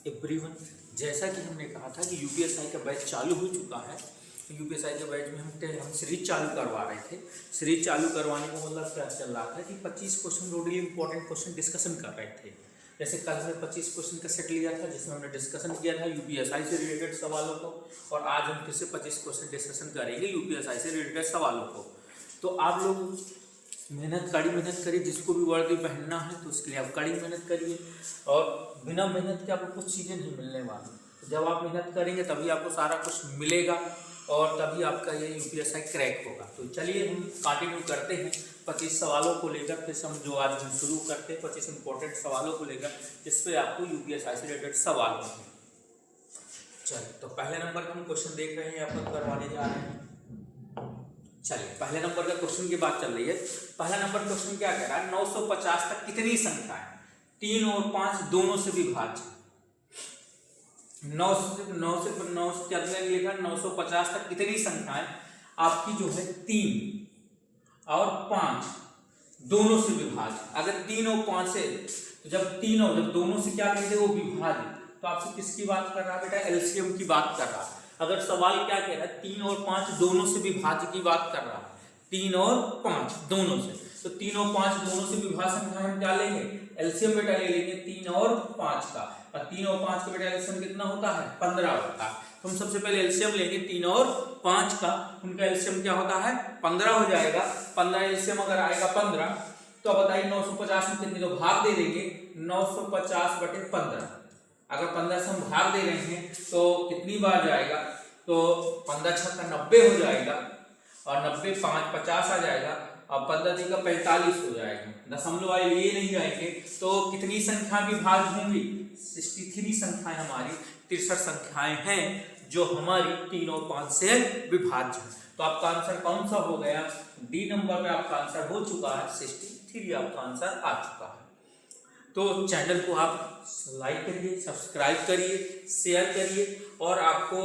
Everyone, जैसा कि हमने कहा था कि यूपीएसआई का बैच चालू हो चुका है। यूपीएसआई के बैच में हम सीरीज चालू करवा रहे थे। सीरीज चालू करवाने का मतलब क्या चल रहा था कि 25 क्वेश्चन रोडली इंपॉर्टेंट क्वेश्चन डिस्कशन कर रहे थे। जैसे कल हमने 25 क्वेश्चन का सेट लिया था जिसमें हमने डिस्कशन किया था यूपीएसआई से रिलेटेड सवालों को, और आज हम फिर से 25 क्वेश्चन डिस्कशन करेंगे यूपीएसआई से रिलेटेड सवालों को। तो आप लोग कड़ी मेहनत करिए, जिसको भी वर्दी पहनना है तो उसके लिए आप कड़ी मेहनत करिए, और बिना मेहनत के आपको कुछ चीज़ें नहीं मिलने वाली। जब आप मेहनत करेंगे तभी आपको सारा कुछ मिलेगा और तभी आपका ये यूपीएसआई क्रैक होगा। तो चलिए हम कंटिन्यू करते हैं 25 सवालों को लेकर। फिर हम जो आज हम शुरू करते हैं 25 इंपॉर्टेंट सवालों को लेकर, जिस पे आपको यूपीएसआई से रिलेटेड सवाल होंगे। चलिए, तो पहले नंबर का हम क्वेश्चन देख रहे हैं, आपको करवाने जा रहे हैं। चलिए, पहले नंबर का क्वेश्चन की बात चल रही है। पहला नंबर क्वेश्चन क्या कह रहा है, 950 तक कितनी संख्या है 3 और 5 दोनों से विभाज्य। 9 से क्या लिखा, 950 तक कितनी संख्याएं आपकी जो है 3 और 5 दोनों से विभाज्य। अगर 3 और 5 से, तो जब दोनों से क्या कहते हैं वो विभाज्य, तो आपसे किसकी बात कर रहा है बेटा, एलसीएम की बात कर रहा है। अगर सवाल क्या कह रहा है 3 और 5 दोनों से विभाज्य की बात कर रहा है, 3 और 5 दोनों से, तो 3 और 5 दोनों से विभाज्य संख्या हम क्या लेंगे, एलसीएम बेटा ले लेंगे 3 और 5 का। और 3 और 5 का बेटा एलसीएम कितना होता है, 15 होता है। तो हम सबसे पहले एलसीएम लेंगे 3 और 5 का, उनका एलसीएम क्या होता है 15 हो जाएगा। 15 एलसीएम अगर आएगा 15, तो बताइए 950 में कितने, तो भाग दे देंगे 950/15। अगर 15 से हम भाग दे रहे हैं तो कितनी बार जाएगा, तो 15 छक्का 90 हो जाएगा, और 90 5 50 आ जाएगा, और 15 का 45 हो जाएगा। दशमलव वाले लिए नहीं आएंगे, तो कितनी संख्या विभाज्य होंगी, 63 संख्याएं हमारी, 63 संख्याएं हैं जो हमारी 3 और 5 से विभाज्य है। तो आपका आंसर कौन सा हो गया, डी नंबर में आपका आंसर हो चुका है 63, आपका आंसर आ चुका है। तो चैनल को आप लाइक करिए, सब्सक्राइब करिए, शेयर करिए, और आपको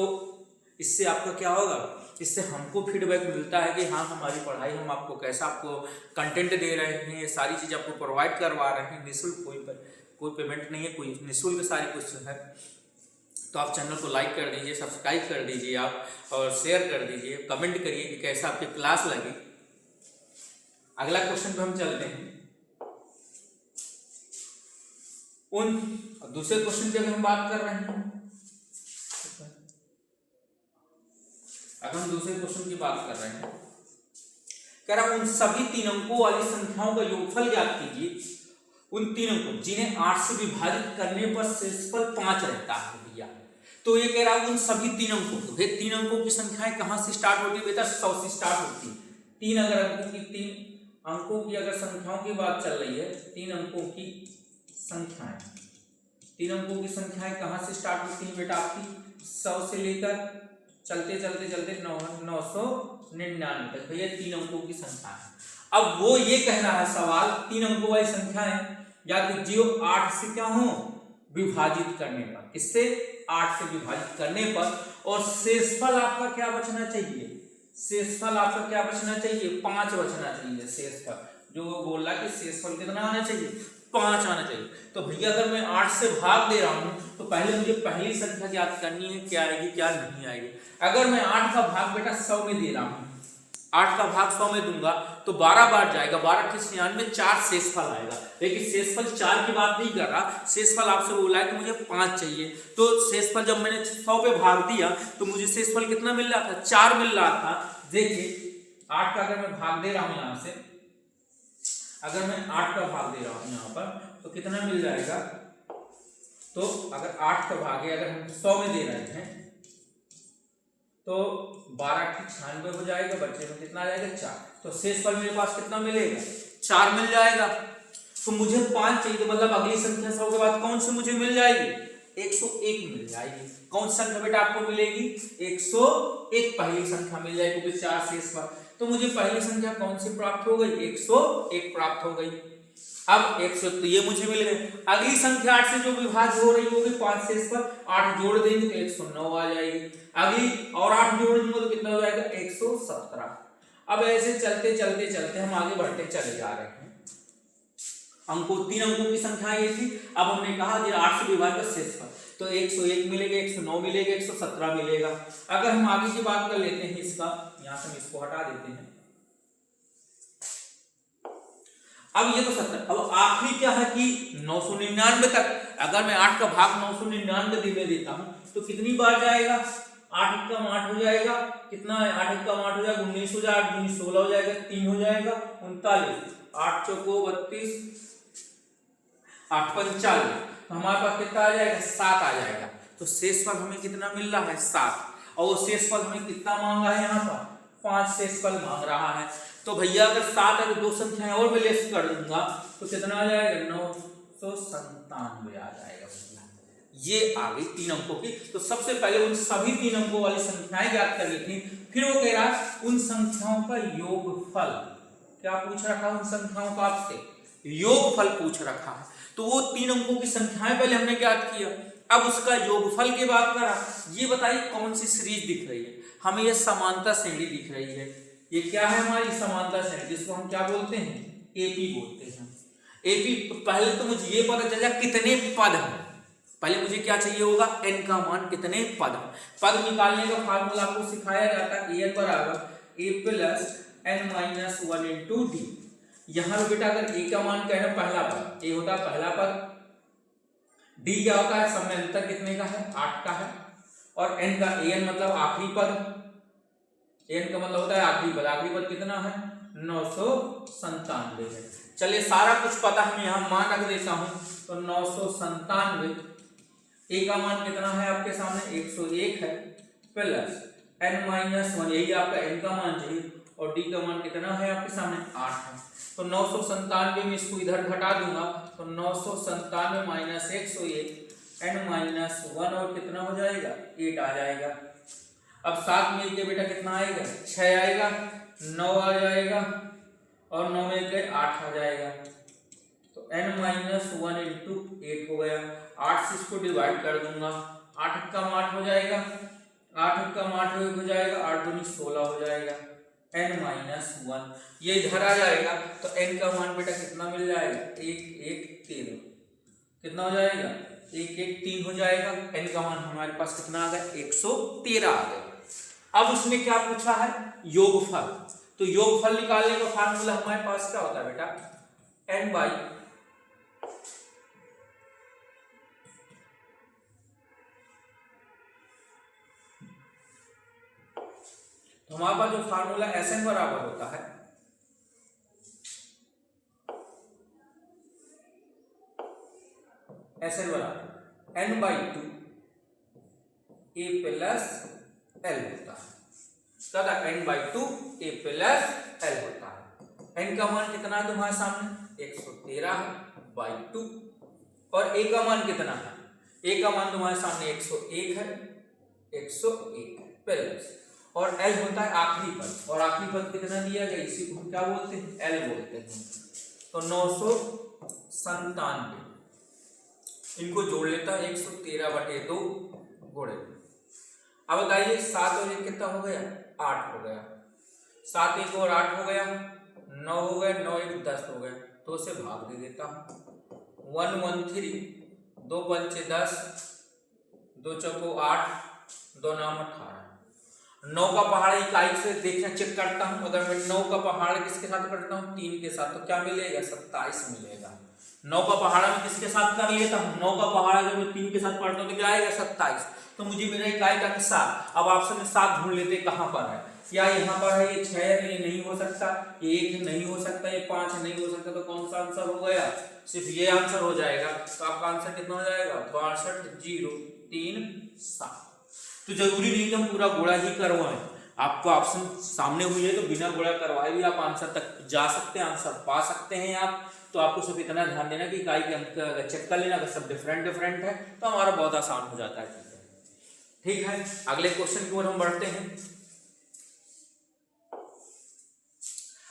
इससे आपका क्या होगा, इससे हमको फीडबैक मिलता है कि हाँ हमारी पढ़ाई हम आपको कैसा आपको कंटेंट दे रहे हैं, ये सारी चीज़ आपको प्रोवाइड करवा रहे हैं निःशुल्क, कोई पेमेंट नहीं है, कोई निःशुल्क सारी कुछ है। तो आप चैनल को लाइक कर दीजिए, सब्सक्राइब कर दीजिए आप, और शेयर कर दीजिए, कमेंट करिए कि कैसा आपकी क्लास लगी। अगला क्वेश्चन पे हम चलते हैं। दूसरे क्वेश्चन की अगर हम बात कर रहे हैं, अगर हम दूसरे क्वेश्चन की बात कर रहे हैं, कह रहा उन सभी 3 अंकों वाली संख्याओं का योगफल ज्ञात कीजिए। उन 3 अंकों जिन्हें 8 से विभाजित करने पर शेषफल 5 रहता है भैया। तो ये कह रहा उन सभी 3 अंकों, तो 3 अंकों की संख्याएं कहां से स्टार्ट होती है बेटा, 100 से स्टार्ट होती है। 3 अंकों की अगर संख्याओं की बात चल रही है, 3 अंकों की संख्याएं, 3 अंकों की संख्याएं कहां से स्टार्ट होती है बेटा, आपकी 100 से लेकर चलते 999 तक, भैया 3 अंकों की संख्या है। अब वो ये कह रहा है सवाल 3 अंकों वाली संख्याएं याद कीजिए 8 से क्या हो विभाजित करने पर, किससे 8 से विभाजित करने पर, और शेषफल आपका क्या बचना चाहिए, शेषफल आपका क्या बचना चाहिए, 5 बचना चाहिए शेषफल। जो वो बोल रहा है कि शेषफल कितना आना चाहिए, 5 आना चाहिए। तो भैया अगर मैं 8 से भाग दे रहा हूं तो पहले मुझे पहली संख्या ज्ञात करनी है, क्या आएगी क्या नहीं आएगी। अगर मैं 8 का भाग बेटा 100 में दे रहा हूं, 8 का भाग 100 में दूंगा तो 12 बार जाएगा, 12 के 96 4 शेषफल आएगा। लेकिन शेषफल 4 की बात नहीं कर रहा, शेषफल आपसे बोला है कि मुझे 5 चाहिए। तो शेषफल जब मैंने 100 पे भाग दिया तो मुझे शेषफल कितना मिल रहा था, 4 मिल रहा था। देखिए 8 का अगर मैं भाग दे रहा हूं यहां से, अगर मैं 8 का भाग दे रहा हूं यहां पर, तो कितना मिल जाएगा, तो अगर 8 का भाग है, अगर हम 100 में दे रहे हैं तो 12 की 96 हो जाएगा, बच्चे में कितना आ जाएगा 4। तो शेषफल मेरे पास कितना मिलेगा, 4 मिल जाएगा। तो मुझे 5 चाहिए, तो मतलब अगली संख्या 100 के बाद कौन सी मुझे मिल जाएगी, 101 मिल जाएगी। कौन सी संख्या बेटा आपको मिलेगी, 101 पहली संख्या मिल जाएगी, क्योंकि 4 शेषफल। तो मुझे पहली संख्या कौन सी प्राप्त हो गई, 101 प्राप्त हो गई। अब 100 तो ये मुझे मिल गए। अगली संख्या 8 से जो विभाज्य हो रही होगी 5 शेषफल, 8 जोड़ देंगे तो 109 आ जाएगी। अगली और 8 जोड़ देंगे तो कितना हो जाएगा, 117। अब ऐसे चलते चलते चलते हम आगे बढ़ते चले जा रहे हैं। अंकों 3 अंकों की संख्या ये थी। अब हमने कहा कि 8 से विभाजित शेषफल, तो 101 मिलेगा, 109 मिलेगा, 117 मिलेगा। अगर हम आगे की बात कर लेते हैं इसका, यहां से हम इसको हटा देते हैं। अब ये तो 70, अब आखिरी क्या है कि 999 तक, अगर मैं 8 का भाग 999 में देता हूं तो कितनी बार जाएगा? 8 एकम 8 हो जाएगा, कितना है 8 एकम 8 हो जाएगा 19 हो जाएगा, 19 16 हो जाएगा, 3 हो जाएगा 39, 8 चौको 32, 8 45, तो हमारे पास कितना आ जाएगा? 7 आ जाएगा। तो शेषफल हमें कितना मिल रहा है? 7। और वो शेषफल हमें कितना मांगा है? यहाँ पर 5 शेषफल मांग रहा है। तो भैया अगर 7 है तो 2 संख्याएं और मैं लेस कर दूंगा तो कितना आ जाएगा? 997 आ जाएगा। ये आ गई 3 अंकों की। तो सबसे पहले उन सभी 3 अंकों वाली संख्याएं ज्ञात करनी थी। फिर वो कह रहा है उन संख्याओं का योगफल। क्या पूछ रखा है? उन संख्याओं का आपसे योगफल पूछ रखा है। तो वो 3 अंकों की संख्याएं पहले हमने ज्ञात किया, अब उसका योगफल की बात करा। ये बताइए कौन सी सीरीज दिख रही है? हमें ये समांतर श्रेणी दिख रही है। ये क्या है? हमारी समांतर श्रेणी, जिसको हम क्या बोलते हैं? एपी बोलते हैं। एपी, पहले तो मुझे ये पता चल जाए कितने पद हैं। पहले मुझे क्या चाहिए होगा? n का मान, कितने पद। पद निकालने का फार्मूला आपको सिखाया जाता है, a बराबर a plus n minus 1 into D. यहाँ पे बेटा अगर a का मान क्या है? पहला पद, a होता है पहला पद, d क्या होता है? सब में अंतर कितने का है? 8 का है, और n का an मतलब आखिरी पद, n का मतलब होता है आखिरी पद। आखिरी पद कितना है? 997 है। चलिए सारा कुछ पता है, मैं यहाँ मान रख देता हूँ। तो 997, a का मान कितना है आपके सामने? 101 है, प्लस n माइनस 1, यही आपका n का मान चाहिए, और d का मान कितना है आपके सामने? 8 है। तो 997 में इसको इधर घटा दूंगा, तो 997 माइनस 101, n माइनस 1 और कितना हो जाएगा? 8 आ जाएगा। अब 7 में के बेटा कितना आएगा? 6 आएगा, 9 आ जाएगा, और 9 में के 8 आ जाएगा। तो n माइनस 1 इंटू 8 हो गया। 8 से इसको डिवाइड कर दूंगा, 8 एकम 8 हो जाएगा, 8 एकम 8 हो जाएगा, 8 दूनी 16 हो जाएगा, n माइनस 1 ये इधर आ जाएगा। तो n का मान बेटा कितना मिल जाएगा? 1 1 13, कितना हो जाएगा? 1 1 3 हो जाएगा। n का मान हमारे पास कितना आ गया? 113 आ गया। अब उसमें क्या पूछा है? योगफल। तो योगफल निकालने का फार्मूला हमारे पास क्या होता है बेटा? n बाई, तो हमारे पास जो फार्मूला Sn बराबर होता है Sn बराबर n by 2 a plus l होता है। क्या n by 2 a plus l होता है। n का मान कितना है तुम्हारे सामने? 113 है बाई 2, और a का मान कितना है? a का मान तुम्हारे सामने 101 है, 101 प्लस, और l होता है आखिरी पद, और आखिरी पद कितना दिया गया? इसी को हम क्या बोलते हैं? l बोलते हैं। तो 997, इनको जोड़ लेता है 113/2 गुणे। अब बताइए 7 और 1 कितना हो गया? 8 हो गया। 7 1 और 8 हो गया, 9 हो गया, 9 1 10 हो गया। तो उसे भाग दे देता हूँ। 1 1 3, 2 पंचे 10, 2 चौको 8, 2 9 18। 9 का पहाड़ इकाई से देखना चेक करता हूं। अगर मैं 9 का पहाड़ किसके साथ करता हूं? 3 के साथ, तो क्या मिलेगा? 27 मिलेगा। 9 का पहाड़ मैं किसके साथ कर लेता हूं? 9 का पहाड़ अगर मैं 3 के साथ पढ़ता हूं तो क्या आएगा? 27। तो मुझे मेरा इकाई का 7। अब ऑप्शन में 7 ढूंढ लेते कहां पर है। क्या यहाँ पर है? ये 6 है, नहीं हो सकता। ये 1 नहीं हो सकता, ये 5 नहीं हो सकता। तो कौन सा आंसर हो गया? सिर्फ ये आंसर हो जाएगा। तो आपका आंसर कितना हो जाएगा? 62 0 3 7। तो जरूरी नहीं कि हम पूरा गुणा ही करवाएं। आपको ऑप्शन सामने हुई है तो बिना गुणा करवाए भी आप आंसर तक जा सकते हैं, आंसर पा सकते हैं आप। तो आपको सिर्फ इतना ध्यान देना कि इकाई के अंक अगर चेक कर लेना, अगर सब डिफरेंट है तो हमारा बहुत आसान हो जाता है। ठीक है, अगले क्वेश्चन की ओर हम बढ़ते हैं।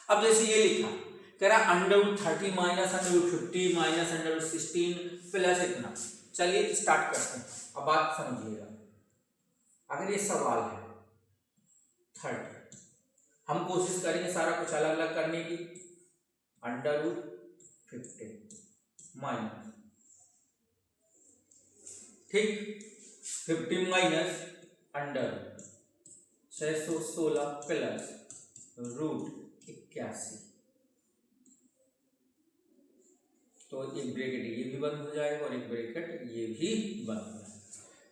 अब जैसे ये लिखा, कह रहा √30 माइनस √50 माइनस √16 प्लस इतना। चलिए स्टार्ट करते हैं। अब बात समझिएगा, अगर ये सवाल है 30, हम कोशिश करेंगे सारा कुछ अलग अलग करने की। √50 माइनस, ठीक, 50 माइनस अंडर 616 प्लस √81, तो एक ब्रैकेट ये भी बंद हो जाएगा और एक ब्रैकेट ये भी बंद हो जाएगा।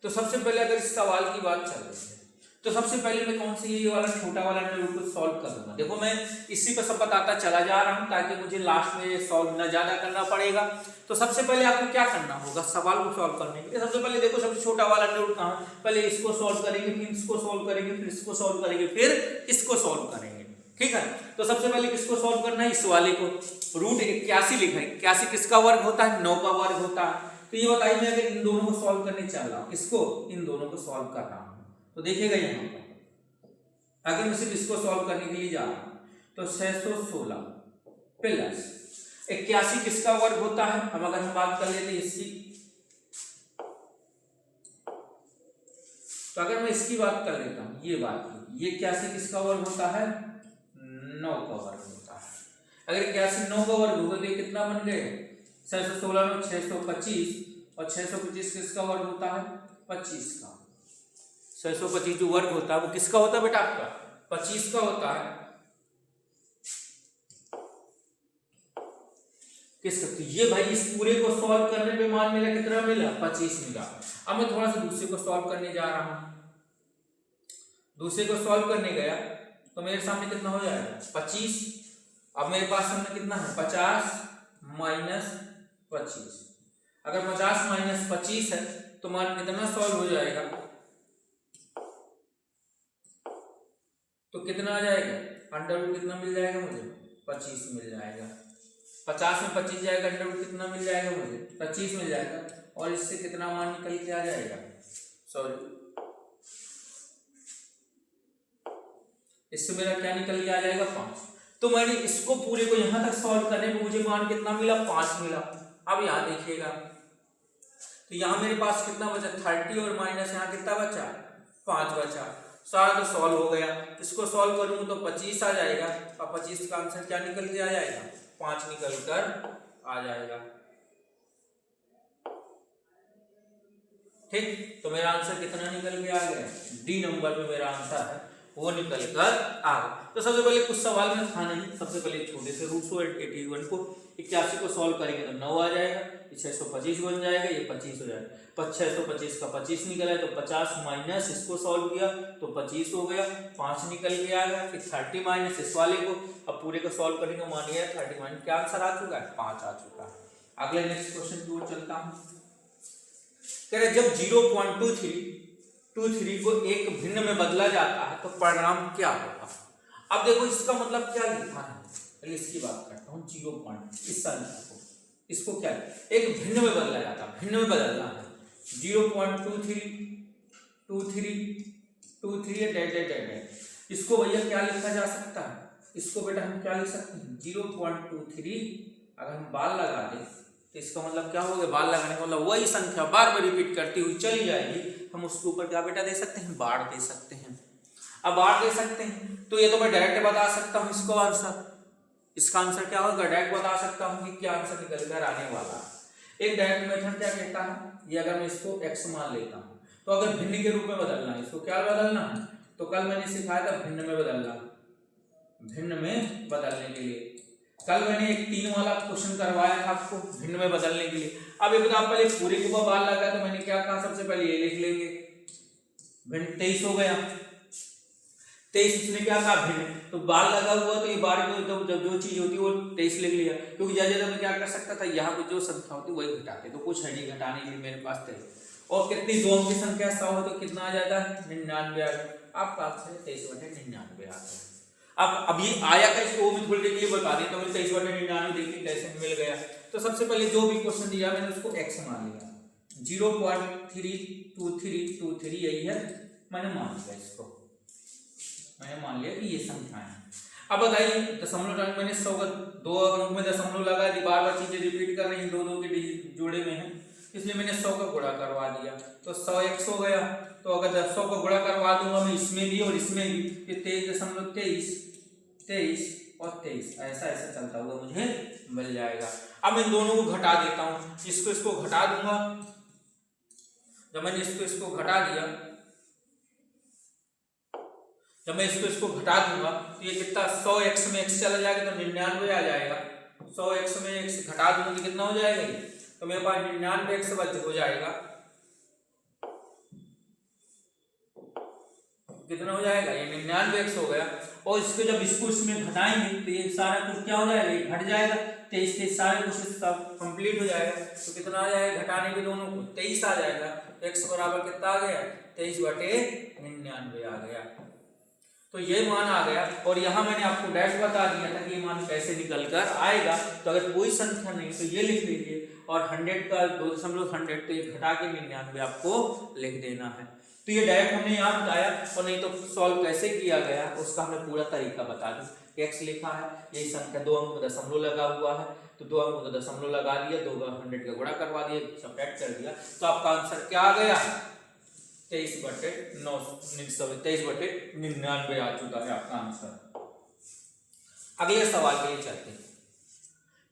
तो सबसे पहले अगर इस सवाल की बात चल रही है तो सबसे पहले मैं कौन सी ये वाला छोटा वाला अंडर रूट को सॉल्व करूंगा। देखो मैं इसी पर सब बताता चला जा रहा हूं ताकि मुझे लास्ट में सॉल्व ना ज्यादा करना पड़ेगा। तो सबसे पहले आपको क्या करना होगा सवाल को सॉल्व करने के लिए, सबसे पहले देखो सबसे छोटा वाला अंडर रूट कहां, पहले इसको सॉल्व करेंगे, फिर इसको सॉल्व करेंगे, फिर इसको सॉल्व करेंगे, फिर इसको सॉल्व करेंगे, ठीक है। तो सबसे पहले किसको सॉल्व करना है, इस वाले को। √81 लिखा है, 81 किसका वर्ग होता है, 9 का वर्ग होता है। तो ये बताइए मैं अगर इन दोनों को सॉल्व करने चल रहा हूं, इसको इन दोनों को सॉल्व कर रहा हूं, तो देखिएगा यहाँ पर अगर मैं सिर्फ इसको सॉल्व करने के लिए जा रहा हूं तो 616 प्लस 81 किसका वर्ग होता है। अब अगर हम बात कर लेते हैं इसकी, तो अगर मैं इसकी बात कर लेता हूं, ये बात, ये 81 किसका वर्ग होता है, 9 का वर्ग होता है। अगर 81 9 का वर्ग होगा तो ये कितना बन गए, 616 में 625 और 625 किसका वर्ग होता है, 25 का। 625 जो वर्ग होता है वो किसका होता है बेटा, आपका 25 का होता है, किसका। तो ये भाई इस पूरे को सॉल्व करने पे मान मिला कितना मिला, 25 मिला। अब मैं थोड़ा सा दूसरे को सॉल्व करने जा रहा हूं, दूसरे को सॉल्व करने गया तो मेरे सामने कितना हो जाएगा, 25। अब मेरे पास सामने कितना है, 50 माइनस 25। अगर 50 माइनस 25 है तो मान कितना सॉल्व हो जाएगा, तो कितना आ जाएगा, अंडर रूट कितना मिल जाएगा मुझे, 25 मिल जाएगा। 50 में 25 जाएगा, अंडर रूट कितना मिल जाएगा मुझे, 25 मिल जाएगा। और इससे कितना मान निकल के आ जाएगा, सॉरी इससे मेरा क्या निकल के आ जाएगा, 5। तो मैंने इसको पूरे को यहां तक सॉल्व करने में मुझे मान कितना मिला, 5 मिला। अब यहां देखिएगा तो यहां मेरे पास कितना बचा, 30 और माइनस यहाँ कितना बचा, 5 बचा। सारा तो सॉल्व हो गया, इसको सॉल्व करूंगा तो 25 आ जाएगा और 25 का आंसर क्या निकल के आ जाएगा, 5 निकल कर आ जाएगा, ठीक। तो मेरा आंसर कितना निकल के आ गया, डी नंबर में मेरा आंसर है वो निकल कर आ गया। तो सबसे पहले कुछ सवाल में था नहीं, सबसे पहले छोटे से √81 को 81 को सॉल्व करेंगे तो 9 आ जाएगा, 625 बन जाएगा, ये 25 हो जाएगा। 625 का 25 निकला है तो 50 माइनस इसको सॉल्व किया तो 25 हो गया, 5 निकल के आ गया। फिर 30 माइनस इस वाले को, अब पूरे को सॉल्व करने को मानिए 30 माइनस क्या आंसर आ चुका है, 5 आ चुका है। अगले नेक्स्ट क्वेश्चन की ओर चलता हूं। कह रहे जब 0.23 को एक भिन्न में बदला जाता है तो परिणाम क्या होगा। अब देखो इसका मतलब क्या लिखा है, पहले इसकी बात करता हूँ। 0 इस संख्या को, इसको क्या एक भिन्न में बदला जाता है, भिन्न में बदलना है। 0.23 डैट इसको भैया क्या लिखा जा सकता है, इसको बेटा हम क्या लिख सकते हैं, 0.23 अगर हम बार लगा दें तो इसका मतलब क्या होगा, बार लगाने का मतलब वही संख्या बार बार रिपीट करती हुई चली जाएगी, हम उसके ऊपर क्या बेटा दे सकते हैं, बार दे सकते हैं। अब बार दे सकते हैं तो ये तो मैं डायरेक्ट बता सकता हूँ इसको आंसर, इसका आंसर क्या होगा, डायरेक्ट बता सकता हूँ कि क्या आंसर निकल कर आने वाला। एक डायरेक्ट मेथड क्या कहता है, ये अगर मैं इसको x मान लेता हूँ तो अगर भिन्न के रूप में बदलना है, इसको क्या बदलना है, तो कल मैंने सिखाया था भिन्न में बदलना, भिन्न में बदलने के लिए। कल मैंने एक 3 वाला क्वेश्चन करवाया था आपको भिन्न में बदलने के लिए। अब एक बार पहले पूरे के ऊपर बार लगा तो मैंने क्या कहा, सबसे पहले ये लिख लेंगे, भिन्न 23 हो गया। 23 इसने क्या कहा भिन्न, तो बार लगा हुआ तो ये बार में जो चीज होती है वो 23 लिख लिया, क्योंकि ज्यादा मैं क्या कर सकता था, यहाँ पे जो संख्या होती वही घटाते, तो कुछ है नहीं घटाने के लिए मेरे पास 23। और कितनी 2 अंक की संख्या 100 हो तो कितना आ जाता है, 99 आ गया। आपका आंसर 23/99 आता है। अब ये आया कैसे वो भी थोड़ी देर के लिए बता दें, तो मैं 23/99 देखिए कैसे मिल गया। तो सबसे पहले जो भी क्वेश्चन दिया मैंने उसको x मान लिया, 0.32323 यही है, मैंने मान लिया इसको, मैंने मान लिया कि ये संख्या है। अब बताइए दशमलव अंक मैंने 100 का 2 अंक में दशमलव लगा दी, बार बार चीजें रिपीट कर रही हैं, 2 के जोड़े में है, इसलिए मैंने 100 का गुणा करवा दिया तो 100x हो गया। तो अगर 100 का गुणा करवा दूंगा मैं इसमें भी और इसमें भी, 23.23 और 23, ऐसा ऐसा चलता हुआ मुझे मिल जाएगा। अब मैं इन दोनों को घटा देता हूँ, इसको घटा दूंगा। जब मैंने इसको घटा दिया, जब मैं इसको घटा दूंगा तो ये कितना 100x में x चला जाएगा तो 99 आ जाएगा। 100x में x घटा दूंगा तो कितना हो जाएगा, तो मेरे पास 99x बच हो जाएगा। कितना हो जाएगा, ये 99x हो गया। और इसको जब इसमें घटाएंगे तो ये सारा कुछ क्या हो जाएगा, ये घट जाएगा। 23 सारे कुछ सब कंप्लीट हो जाएगा। तो कितना आ जाएगा घटाने के दोनों को, 23 आ जाएगा। x बराबर कितना आ गया, 23/99 आ गया। तो ये मान आ गया। और यहाँ मैंने आपको डैश बता दिया था कि ये मान कैसे निकल कर आएगा। तो अगर कोई संख्या नहीं तो ये लिख लीजिए, और 100 का 2.100 तो ये घटा के 99 आपको लिख देना है। तो ये डायरेक्ट हमने यहाँ बताया, और नहीं तो सॉल्व कैसे किया गया उसका हमें पूरा तरीका बता दी। x लिखा है, यही संख्या 2 अंक का दशमलव लगा हुआ है, तो 2 अंक का दशमलव लगा दिया, 2 का 100 का गुणा करवा दिया, सबट्रैक्ट कर दिया, तो आपका आंसर क्या आ गया, 23/99 आ चुका है आपका आंसर। अगले सवाल के लिए चलते हैं।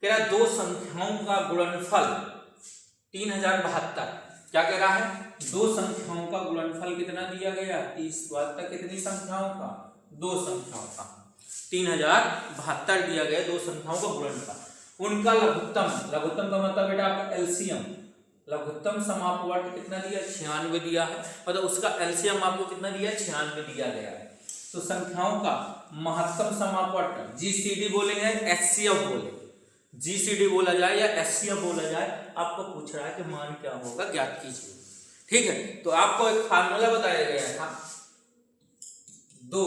कह रहा है दो संख्याओं का गुणनफल 3072। क्या कह रहा है, दो संख्याओं का गुणनफल कितना दिया गया, 3072। कितनी संख्याओं का, दो संख्याओं का 3072 दिया गया। दो संख्याओं का गुणनफल, उनका लघुत्तम, लघुत्तम का मतलब बेटा आपका एलसीएम, लघुत्तम समापवर्त कितना दिया, 96 दिया है। मतलब उसका एलसीएम आपको कितना दिया, 96 दिया गया है। तो संख्याओं का महत्तम समापवर्त जीसीडी बोलेंगे, एचसीएफ बोलेंगे, जीसीडी बोला जाए या एचसीएफ बोला जाए, आपको पूछ रहा है कि मान क्या होगा ज्ञात कीजिए। ठीक है, तो आपको एक फार्मूला बताया गया था, दो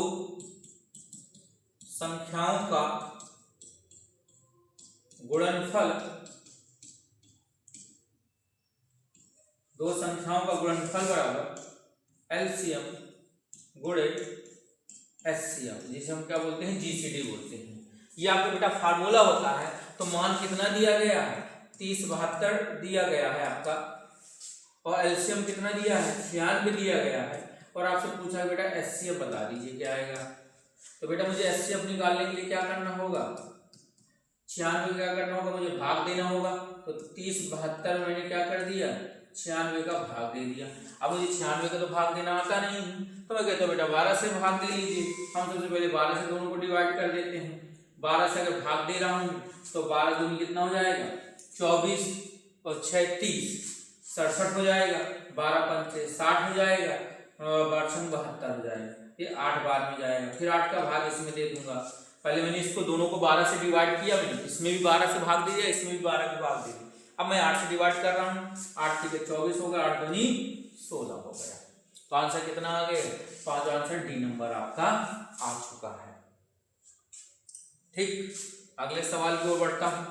संख्याओं का गुणनफल, दो संख्याओं का गुणनफल बराबर एलसीएम गुणे एचसीएफ, जिसे हम क्या बोलते हैं, जीसीडी बोलते हैं। ये आपका बेटा फार्मूला होता है। तो मान कितना दिया गया है, 3072 दिया गया है आपका, और एलसीएम कितना दिया है, 96 दिया गया है। और आपसे पूछा बेटा एचसीएफ बता दीजिए क्या आएगा। तो बेटा मुझे एचसीएफ निकालने के लिए क्या करना होगा, 96 क्या करना होगा, मुझे भाग देना होगा। तो 3072 मैंने क्या कर दिया, 96 का भाग दे दिया। अब मुझे 96 का तो भाग देना आता नहीं, तो मैं कहता हूँ बेटा 12 से भाग दे लीजिए। हम सबसे पहले 12 से दोनों को डिवाइड कर देते हैं। 12 से अगर भाग दे रहा हूँ तो 12 दूनी कितना हो जाएगा, 24 और 6 30, 67 हो जाएगा। 12 पंचे 60 हो जाएगा, 72 हो जाएगा। ये 8 बार में जाएगा। फिर 8 का भाग इसमें दे दूंगा। पहले मैंने इसको दोनों को 12 से डिवाइड किया, मैंने इसमें भी 12 से भाग दे दिया, इसमें भी 12 का भाग दे दिया। अब मैं 8 से डिवाइड कर रहा हूँ, 8 ठीक है 24 होगा, 8 दूनी 16 हो गया। तो आंसर कितना आ गया, तो आंसर डी नंबर आपका आ चुका है। ठीक, अगले सवाल की ओर बढ़ता हूं।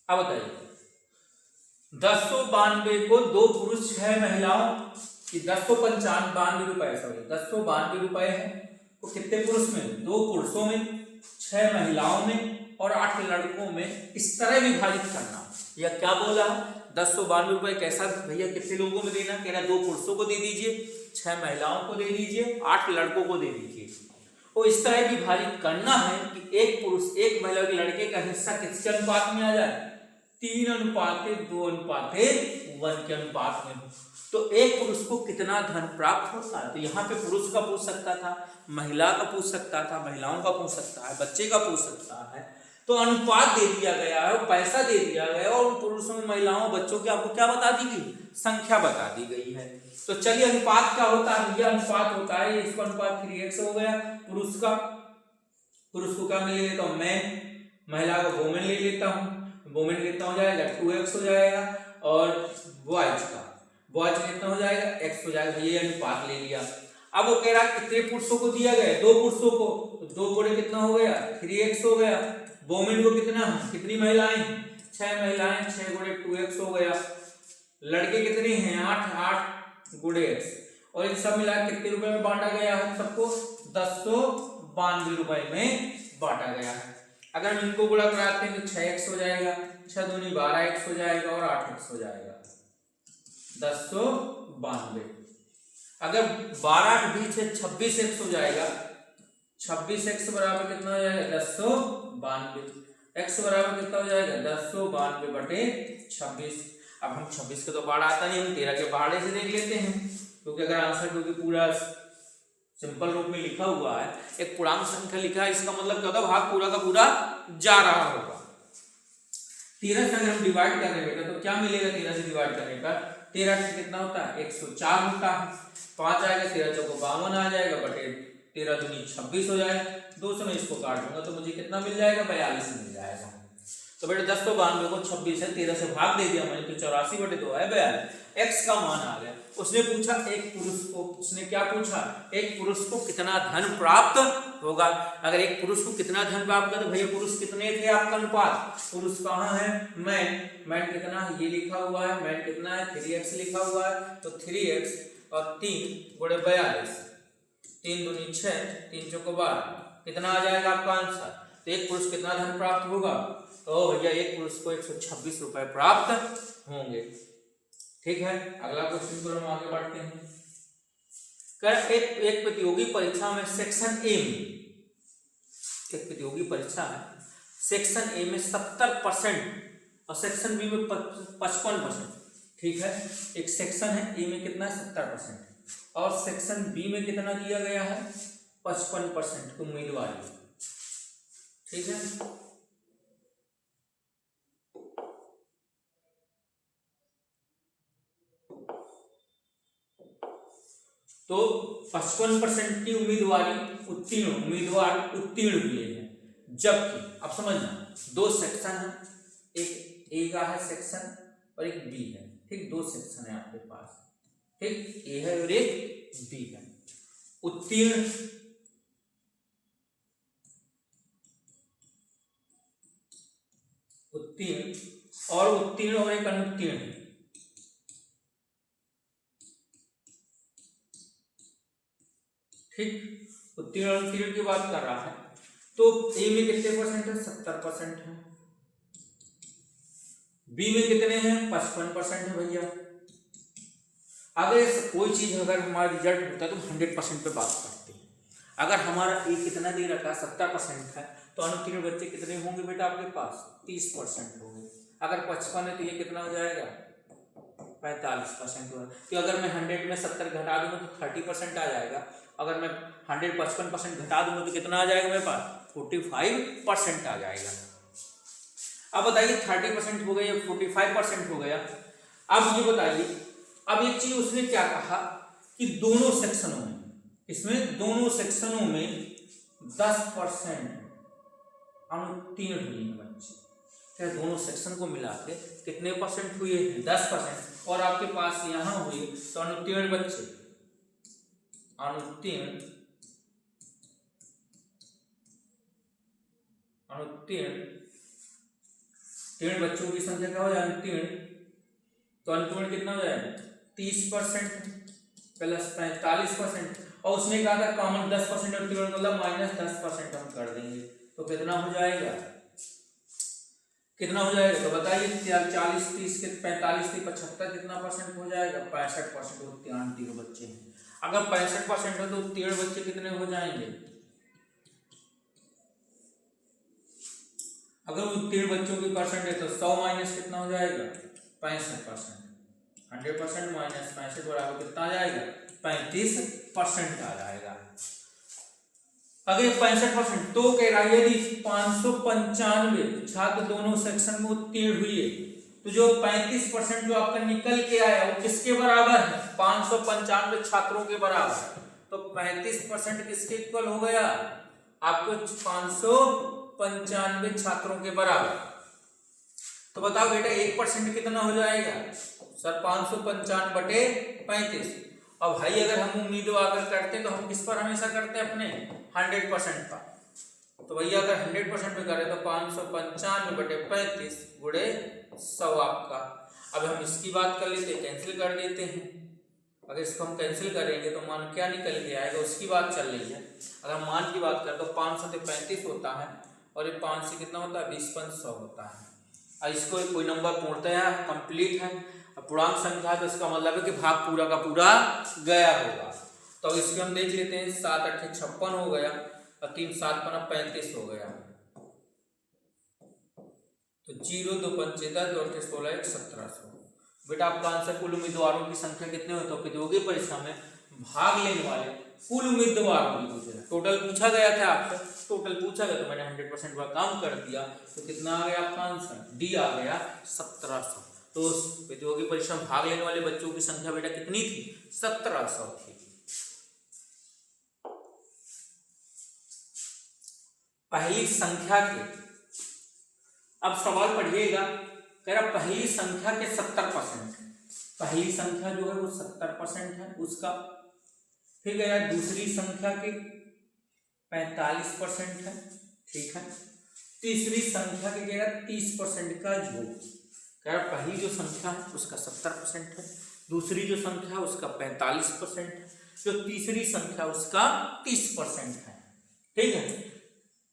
अब बताइए 1092 को दो पुरुष 6 महिलाओं की 1092 रुपए, सॉरी 1092 रुपए है, वो कितने पुरुष में, दो पुरुषों में, 6 महिलाओं में और 8 लड़कों में इस तरह विभाजित करना। यह क्या बोला, 1092 रुपए कैसा भैया, कितने लोगों में देना, कह रहा 2 पुरुषों को दे दीजिए, 6 महिलाओं को दे दीजिए, 8 लड़कों को दे दीजिए। और इस तरह विभाजित करना है कि एक पुरुष एक महिला के लड़के का हिस्सा किसके अनुपात में आ जाए, 3:2:1 के अनुपात में हो। तो एक पुरुष को कितना धन प्राप्त होता है। तो यहाँ पे पुरुष का पूछ सकता था, महिला का पूछ सकता था, महिलाओं का पूछ सकता है, बच्चे का पूछ सकता है। तो अनुपात दे दिया गया है, पैसा दे दिया गया है, और पुरुषों में महिलाओं बच्चों की आपको क्या बता दी गई, संख्या बता दी गई है। तो चलिए अनुपात क्या होता है, यह अनुपात होता है, इसका अनुपात 3x हो गया। पुरुष का, पुरुष को क्या मैं ले लेता हूँ, मैं, महिला को वोमेन ले लेता हूँ, वोमेन कितना हो जाएगा, 2x हो जाएगा। और बॉयज का, बॉयज कितना हो जाएगा, x हो जाएगा। ये अनुपात ले लिया। अब वो कह रहा है कितने पुरुषों को दिया गया, 2 पुरुषों को, तो 2 गुणे कितना हो गया, 3x हो गया। वोमेन को कितना, कितनी महिलाएं, 6 महिलाएं, 6 गुणे 2x हो गया। लड़के कितने हैं, 8, 8 गुणे x। और इन सब मिला कितने रुपए में बांटा गया है, सबको 1092 रुपए में बांटा गया है। अगर हम इनको गुणा कराते हैं तो 6x हो जाएगा, 6 दूनी 12x हो जाएगा और 8x हो जाएगा 1092। अगर 12 के बीच है 26x हो जाएगा, 26x बराबर कितना हो जाएगा 1092। x बराबर कितना हो जाएगा 1092 बटे 26। अब हम 26 के तो पहाड़ आता नहीं, हम 13 के पहाड़े से देख लेते हैं, क्योंकि अगर आंसर क्योंकि पूरा सिंपल रूप में लिखा हुआ है, एक पूर्णांक संख्या लिखा है, इसका मतलब क्या होता है भाग पूरा का पूरा जा रहा होगा। 13 से अगर हम डिवाइड करें बेटा तो क्या मिलेगा 13 से डिवाइड करने पर, 13 से कितना होता है 104 होता है, 5 आएगा 13 चौको 52 आ जाएगा बटे 13 दूनी 26 हो जाएगा, 2 से मैं इसको काट दूंगा तो मुझे कितना मिल जाएगा 42 मिल जाएगा। तो बेटा 1092 को 26 है 13 से भाग दे दिया मैंने तो 84 बटे 2 है 42। x का मान आ गया। उसने पूछा एक पुरुष को, उसने क्या पूछा, एक पुरुष को कितना धन प्राप्त होगा। अगर एक पुरुष को कितना धन प्राप्त करे, भैया पुरुष कितने थे आपका अनुपात, पुरुष कहाँ है, मैन कितना है ये लिखा हुआ है, मैन कितना है 3x लिखा हुआ है, तो 3x और 3 गुणे 42, 3 दूनी 6, 3 चौको 12, कितना आ जाएगा आपका आंसर। तो एक पुरुष कितना धन प्राप्त होगा, तो भैया एक पुरुष को 126 रुपए प्राप्त होंगे। ठीक है, अगला क्वेश्चन पर हम आगे बढ़ते हैं। कर एक प्रतियोगी परीक्षा में सेक्शन ए में, एक प्रतियोगी परीक्षा है सेक्शन ए में 70% और सेक्शन बी में 55%। ठीक है, एक सेक्शन है ए में कितना है 70% और सेक्शन बी में कितना दिया गया है 55% उम्मीदवार। ठीक है, तो 55% की उम्मीदवार उत्तीर्ण हुए हैं, जबकि अब समझना दो सेक्शन है, एक ए का है सेक्शन और एक बी है। ठीक, दो सेक्शन है आपके पास, ठीक, ए है और एक बी है। उत्तीर्ण और एक अनुत्तीर्ण है। ठीक, उत्तीर्ण और अनुत्तीर्ण की बात कर रहा है, तो ए में कितने परसेंट है 70% है, बी में कितने हैं 55% है। भैया अगर कोई चीज अगर हमारा रिजल्ट होता है तो 100% पे बात करते हैं। अगर हमारा ए कितना दे रखा है 70% है, तो अनुत्तीर्ण बच्चे कितने होंगे बेटा आपके पास 30% होंगे। अगर 55 है तो ये कितना हो जाएगा 45% होगा। तो अगर मैं 100 में 70 घटा दूंगा तो 30% आ जाएगा। अगर मैं 100 55% घटा दूंगा तो कितना आ जाएगा मेरे पास 45% आ जाएगा। अब बताइए 30% हो गया 45% हो गया। अब ये बताइए, अब एक चीज उसने क्या कहा कि दोनों सेक्शनों में, इसमें दोनों सेक्शनों में 10% अनुत्तीर्ण हुए हैं बच्चे। क्या दोनों सेक्शन को मिला के कितने परसेंट हुए हैं 10%, और आपके पास यहां हुए तो अनुत्तीर्ण बच्चे, अनुत्तीर्ण बच्चों की संख्या क्या हो जाए अनुत्तीर्ण, तो अनुत्तीर्ण कितना हो जाएगा 30% प्लस 45%, और उसने कहा था कॉमन 10% उत्तीर्ण मतलब माइनस 10% हम कर देंगे, तो कितना हो जाएगा, कितना हो जाएगा तो बताइए 40 30 के 45 से 75 कितना परसेंट हो जाएगा 65% उत्तीर्ण बच्चे हैं। अगर 65% है तो उत्तीर्ण बच्चे कितने हो जाएंगे, अगर उत्तीर्ण बच्चों की परसेंट है तो 100 माइनस कितना हो जाएगा 65%, 100% माइनस 65 बराबर कितना आ जाएगा 35% आ जाएगा। अगर 65% तो कह रहा है यदि 595 छात्र दोनों सेक्शन में उत्तीर्ण हुए तो जो 35% जो आपका निकल के आया वो किसके बराबर है 595 छात्रों के बराबर है। तो 35% किसके इक्वल हो गया आपको 595 छात्रों के बराबर। तो बताओ बेटा 1% कितना हो जाएगा सर 595 बटे 35। अब भाई अगर हम उम्मीदवार अगर करते हैं तो हम किस पर हमेशा करते हैं अपने 100% पर। तो भैया अगर 100% पे करें तो 595 बटे 35 गुणे 100 आपका। अब हम इसकी बात कर लेते हैं, कैंसिल कर देते हैं। अगर इसको हम कैंसिल करेंगे तो मान क्या निकल के आएगा उसकी बात चल रही है। अगर मान की बात करें तो 500 से 35 होता है और ये 5 से कितना होता है 20 5 100 होता है। और इसको कोई नंबर पूर्णतया कंप्लीट है, पूर्णांक संख्या तो इसका मतलब है कि भाग पूरा का पूरा गया होगा। तो इसको हम देख लेते हैं, 7 8 56 हो गया और 3 7 5 35 हो गया। तो 0 2 5 10 2 8 16 1 1700। बेटा आपका आंसर कुल उम्मीदवारों की संख्या कितने हुए? तो प्रतियोगी परीक्षा में भाग लेने वाले कुल उम्मीदवारों की पूछा, टोटल पूछा गया था आपसे, टोटल पूछा गया तो मैंने 100% का काम कर दिया। तो कितना आ गया आपका आंसर? डी आ गया 1700। तो प्रतियोगी परीक्षा में भाग लेने वाले बच्चों की संख्या बेटा कितनी थी? 1700 थी। पहली संख्या के, अब सवाल पढ़िएगा, कह रहा पहली संख्या के 70%, पहली संख्या जो है वो 70% है उसका। फिर गया दूसरी संख्या के 45% है, ठीक है। तीसरी संख्या के कह रहा 30% का योग, कह रहा पहली जो संख्या है उसका 70% है, दूसरी जो संख्या है उसका 45% है, जो तीसरी संख्या उसका 30% है, ठीक है।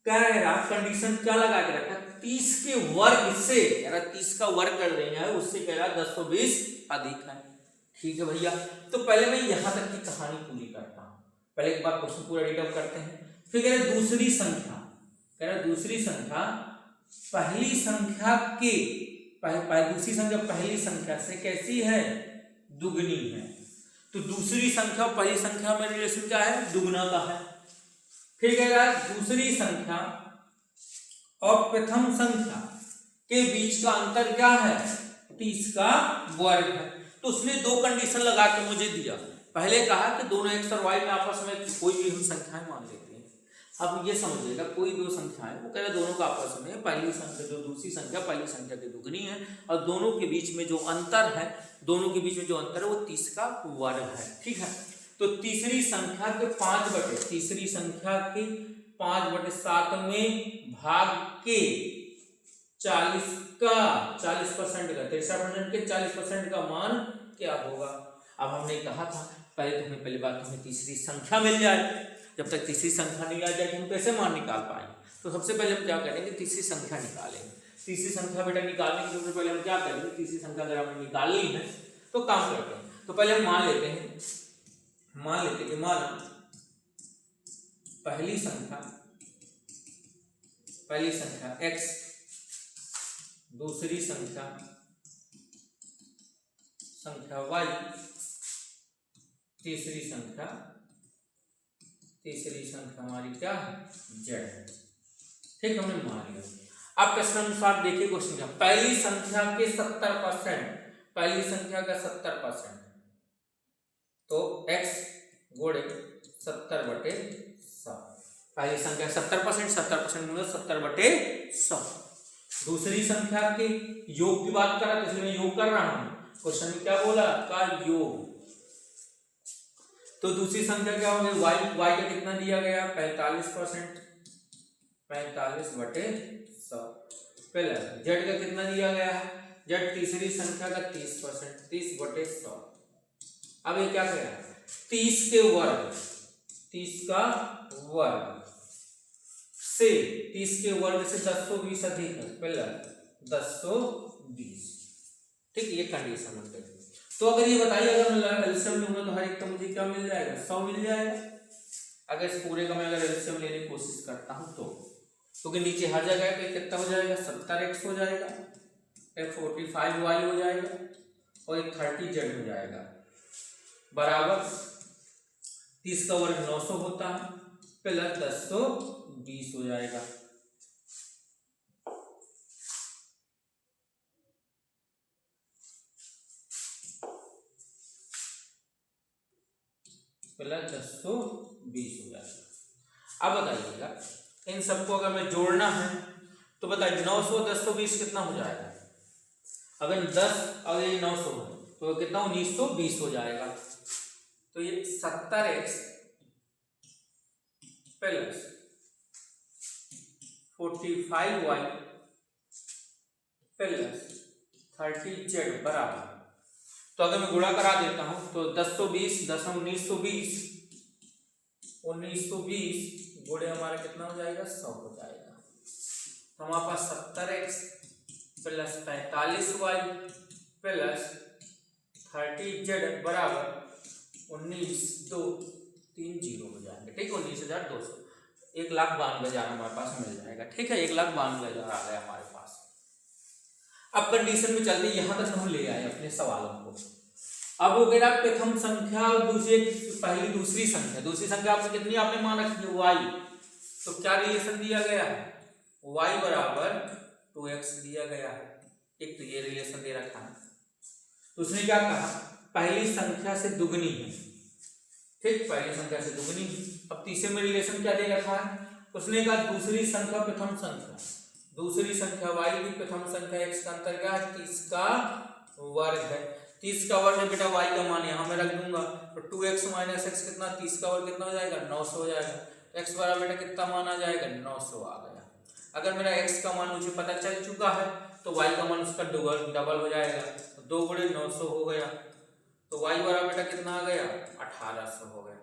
कह रहा कंडीशन क्या लगा के रखा? 30 के वर्ग से, कह रहा 30 का वर्ग कर देंगे उससे कह रहा 1020 अधिक है, ठीक है भैया। तो पहले मैं यहां तक की कहानी पूरी करता हूं, पहले एक बार क्वेश्चन पूरा रीड आउट करते हैं। फिर कह रहा दूसरी संख्या, कह रहा दूसरी संख्या पहली संख्या के दूसरी संख्या पहली संख्या से कैसी है? दुगनी है। तो दूसरी संख्या पहली संख्या में रिलेशन क्या है? दुगना का है। फिर कह रहा दूसरी संख्या और प्रथम संख्या के बीच का अंतर क्या है? 30 का वर्ग है। तो उसने दो कंडीशन लगा के मुझे दिया। पहले कहा कि दोनों एक्स और वाई में आपस में कोई भी हम संख्याएं मान लेते हैं। अब ये समझिएगा, कोई दो संख्याएं, वो कह रहे दोनों का आपस में पहली संख्या जो दूसरी संख्या पहली संख्या की दुगनी है, और दोनों के बीच में जो अंतर है, दोनों के बीच में जो अंतर है वो 30 का वर्ग है, ठीक है। तो तीसरी संख्या के 5/7 तीसरी संख्या के 5/7 भाग के 40 का 40% का 63% के 40% का मान क्या होगा? अब हमने कहा था पहले तो हमें पहली बात हमें तीसरी संख्या मिल जाए, जब तक तीसरी संख्या नहीं आ जाएगी हम कैसे मान निकाल पाएंगे? तो सबसे पहले हम क्या करेंगे? तीसरी संख्या निकालेंगे। तीसरी संख्या बेटा निकालने के सबसे पहले हम क्या करेंगे? तीसरी संख्या अगर हमें निकालनी है तो काम करते हैं। तो पहले हम मान लेते हैं कि मान पहली संख्या x, दूसरी संख्या y, तीसरी संख्या हमारी क्या है? z है, ठीक, हमने मान लिया। अब प्रश्न अनुसार देखिए क्वेश्चन क्या, पहली संख्या के 70%, पहली संख्या का 70%, तो x गुणे 70/100, पहली संख्या 70%, 70% मतलब 70/100। दूसरी संख्या के योग की बात करा तो इसलिए मैं योग कर रहा हूं। क्वेश्चन में क्या बोला? का योग। तो दूसरी संख्या क्या होगी? y का कितना दिया गया? 45%, 45/100 प्लस z का कितना दिया गया है? z तीसरी संख्या का 30%, 30/100। अब ये क्या करेगा? 30 के वर्ग, 30 का वर्ग से 30 के वर्ग से 1020 अधिक है, प्लस 1020, ठीक, ये कंडीशन होती है। तो अगर ये बताइए अगर मैं एलसीएम लूंगा तो हर एक का मुझे क्या मिल जाएगा? 100 मिल जाएगा। अगर इस पूरे का मैं अगर एलसीएम लेने की कोशिश करता हूं तो क्योंकि नीचे हर जगह पे कितना हो जाएगा? 70x हो जाएगा, एक 45y हो जाएगा और एक 30z हो जाएगा, बराबर 30 का वर्ग 900 होता है, प्लस 1020 हो जाएगा। प्लस 1020 हो जाएगा। अब बताइएगा इन सबको अगर मैं जोड़ना है तो बताइए 900 1020 कितना हो जाएगा? अगर 10 और ये 900 है तो कितना 1920 हो जाएगा। तो ये 70x plus 45y plus 30z बराबर, तो अगर मैं गुणा करा देता हूं तो 1020 10 1920 1920 गुणे हमारा कितना हो जाएगा? 100 हो जाएगा। तो हमारे पास 70x plus 45y plus 30z बराबर 19,230 हो जाएंगे। ठीक, 19,200, 1,92,000 हमारे पास मिल जाएगा। ठीक है, 1,92,000 आ गया हमारे पास। अब कंडीशन में चलते यहाँ तक हम ले आए अपने सवालों को। अब हो गया प्रथम संख्या और पहली दूसरी संख्या आपने कितनी आपने मान रखी है y, तो क्या रिलेशन दिया गया है, y बराबर 2x दिया गया है। एक तो ये रिलेशन दे रखा है, तो उसने क्या कहा, पहली संख्या से दुगनी है। ठीक, पहली संख्या से दुगनी है। अब तीसरे में रिलेशन क्या दे रखा है, उसने कहा दूसरी संख्या प्रथम संख्या, दूसरी संख्या y की प्रथम संख्या x का अंतर क्या है, 30 का वर्ग है। 30 का वर्ग है बेटा, y का मान यहाँ मैं रख दूंगा, तो 2x माइनस x कितना, 30 का वर्ग कितना हो जाएगा, 900 हो जाएगा। x बराबर बेटा कितना मान आ जाएगा, 900 आ गया। अगर मेरा x का मान मुझे पता चल चुका है तो y का मान उसका डबल हो जाएगा, तो 2 गुणे 900 हो गया, तो y बराबर बेटा कितना आ गया, 1800 हो गया।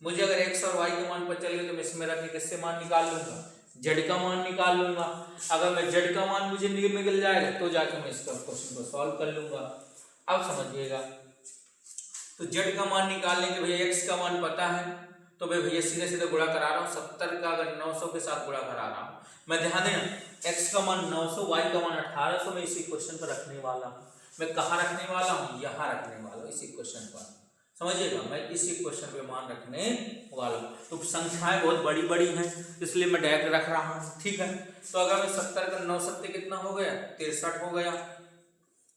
मुझे अगर x और y के मान पता चल गए तो मैं इसमें रख के किससे मान निकाल लूंगा, z का मान निकाल लूंगा। अगर मैं z का मान मुझे निकल जाएगा तो जाके मैं इसका क्वेश्चन को सॉल्व कर लूंगा। अब समझिएगा, तो z का मान निकालने के भैया x का मान पता है, तो मैं भैया सीधे सीधे गुणा करा रहा हूँ। 70 का अगर 900 के साथ गुणा करा रहा हूँ, मैं ध्यान देना, x का मान 900, y का मान 1800 में इसी क्वेश्चन पर रखने वाला हूँ। मैं कहाँ रखने वाला हूँ, यहाँ रखने वाला हूँ, इसी क्वेश्चन पर। समझिएगा, मैं इसी क्वेश्चन पे मान रखने वाला हूँ। तो संख्याएं बहुत बड़ी बड़ी हैं, इसलिए मैं डायरेक्ट रख रहा हूँ। ठीक है, तो अगर मैं 70 का 9 सत्ते कितना हो गया, 63 हो गया।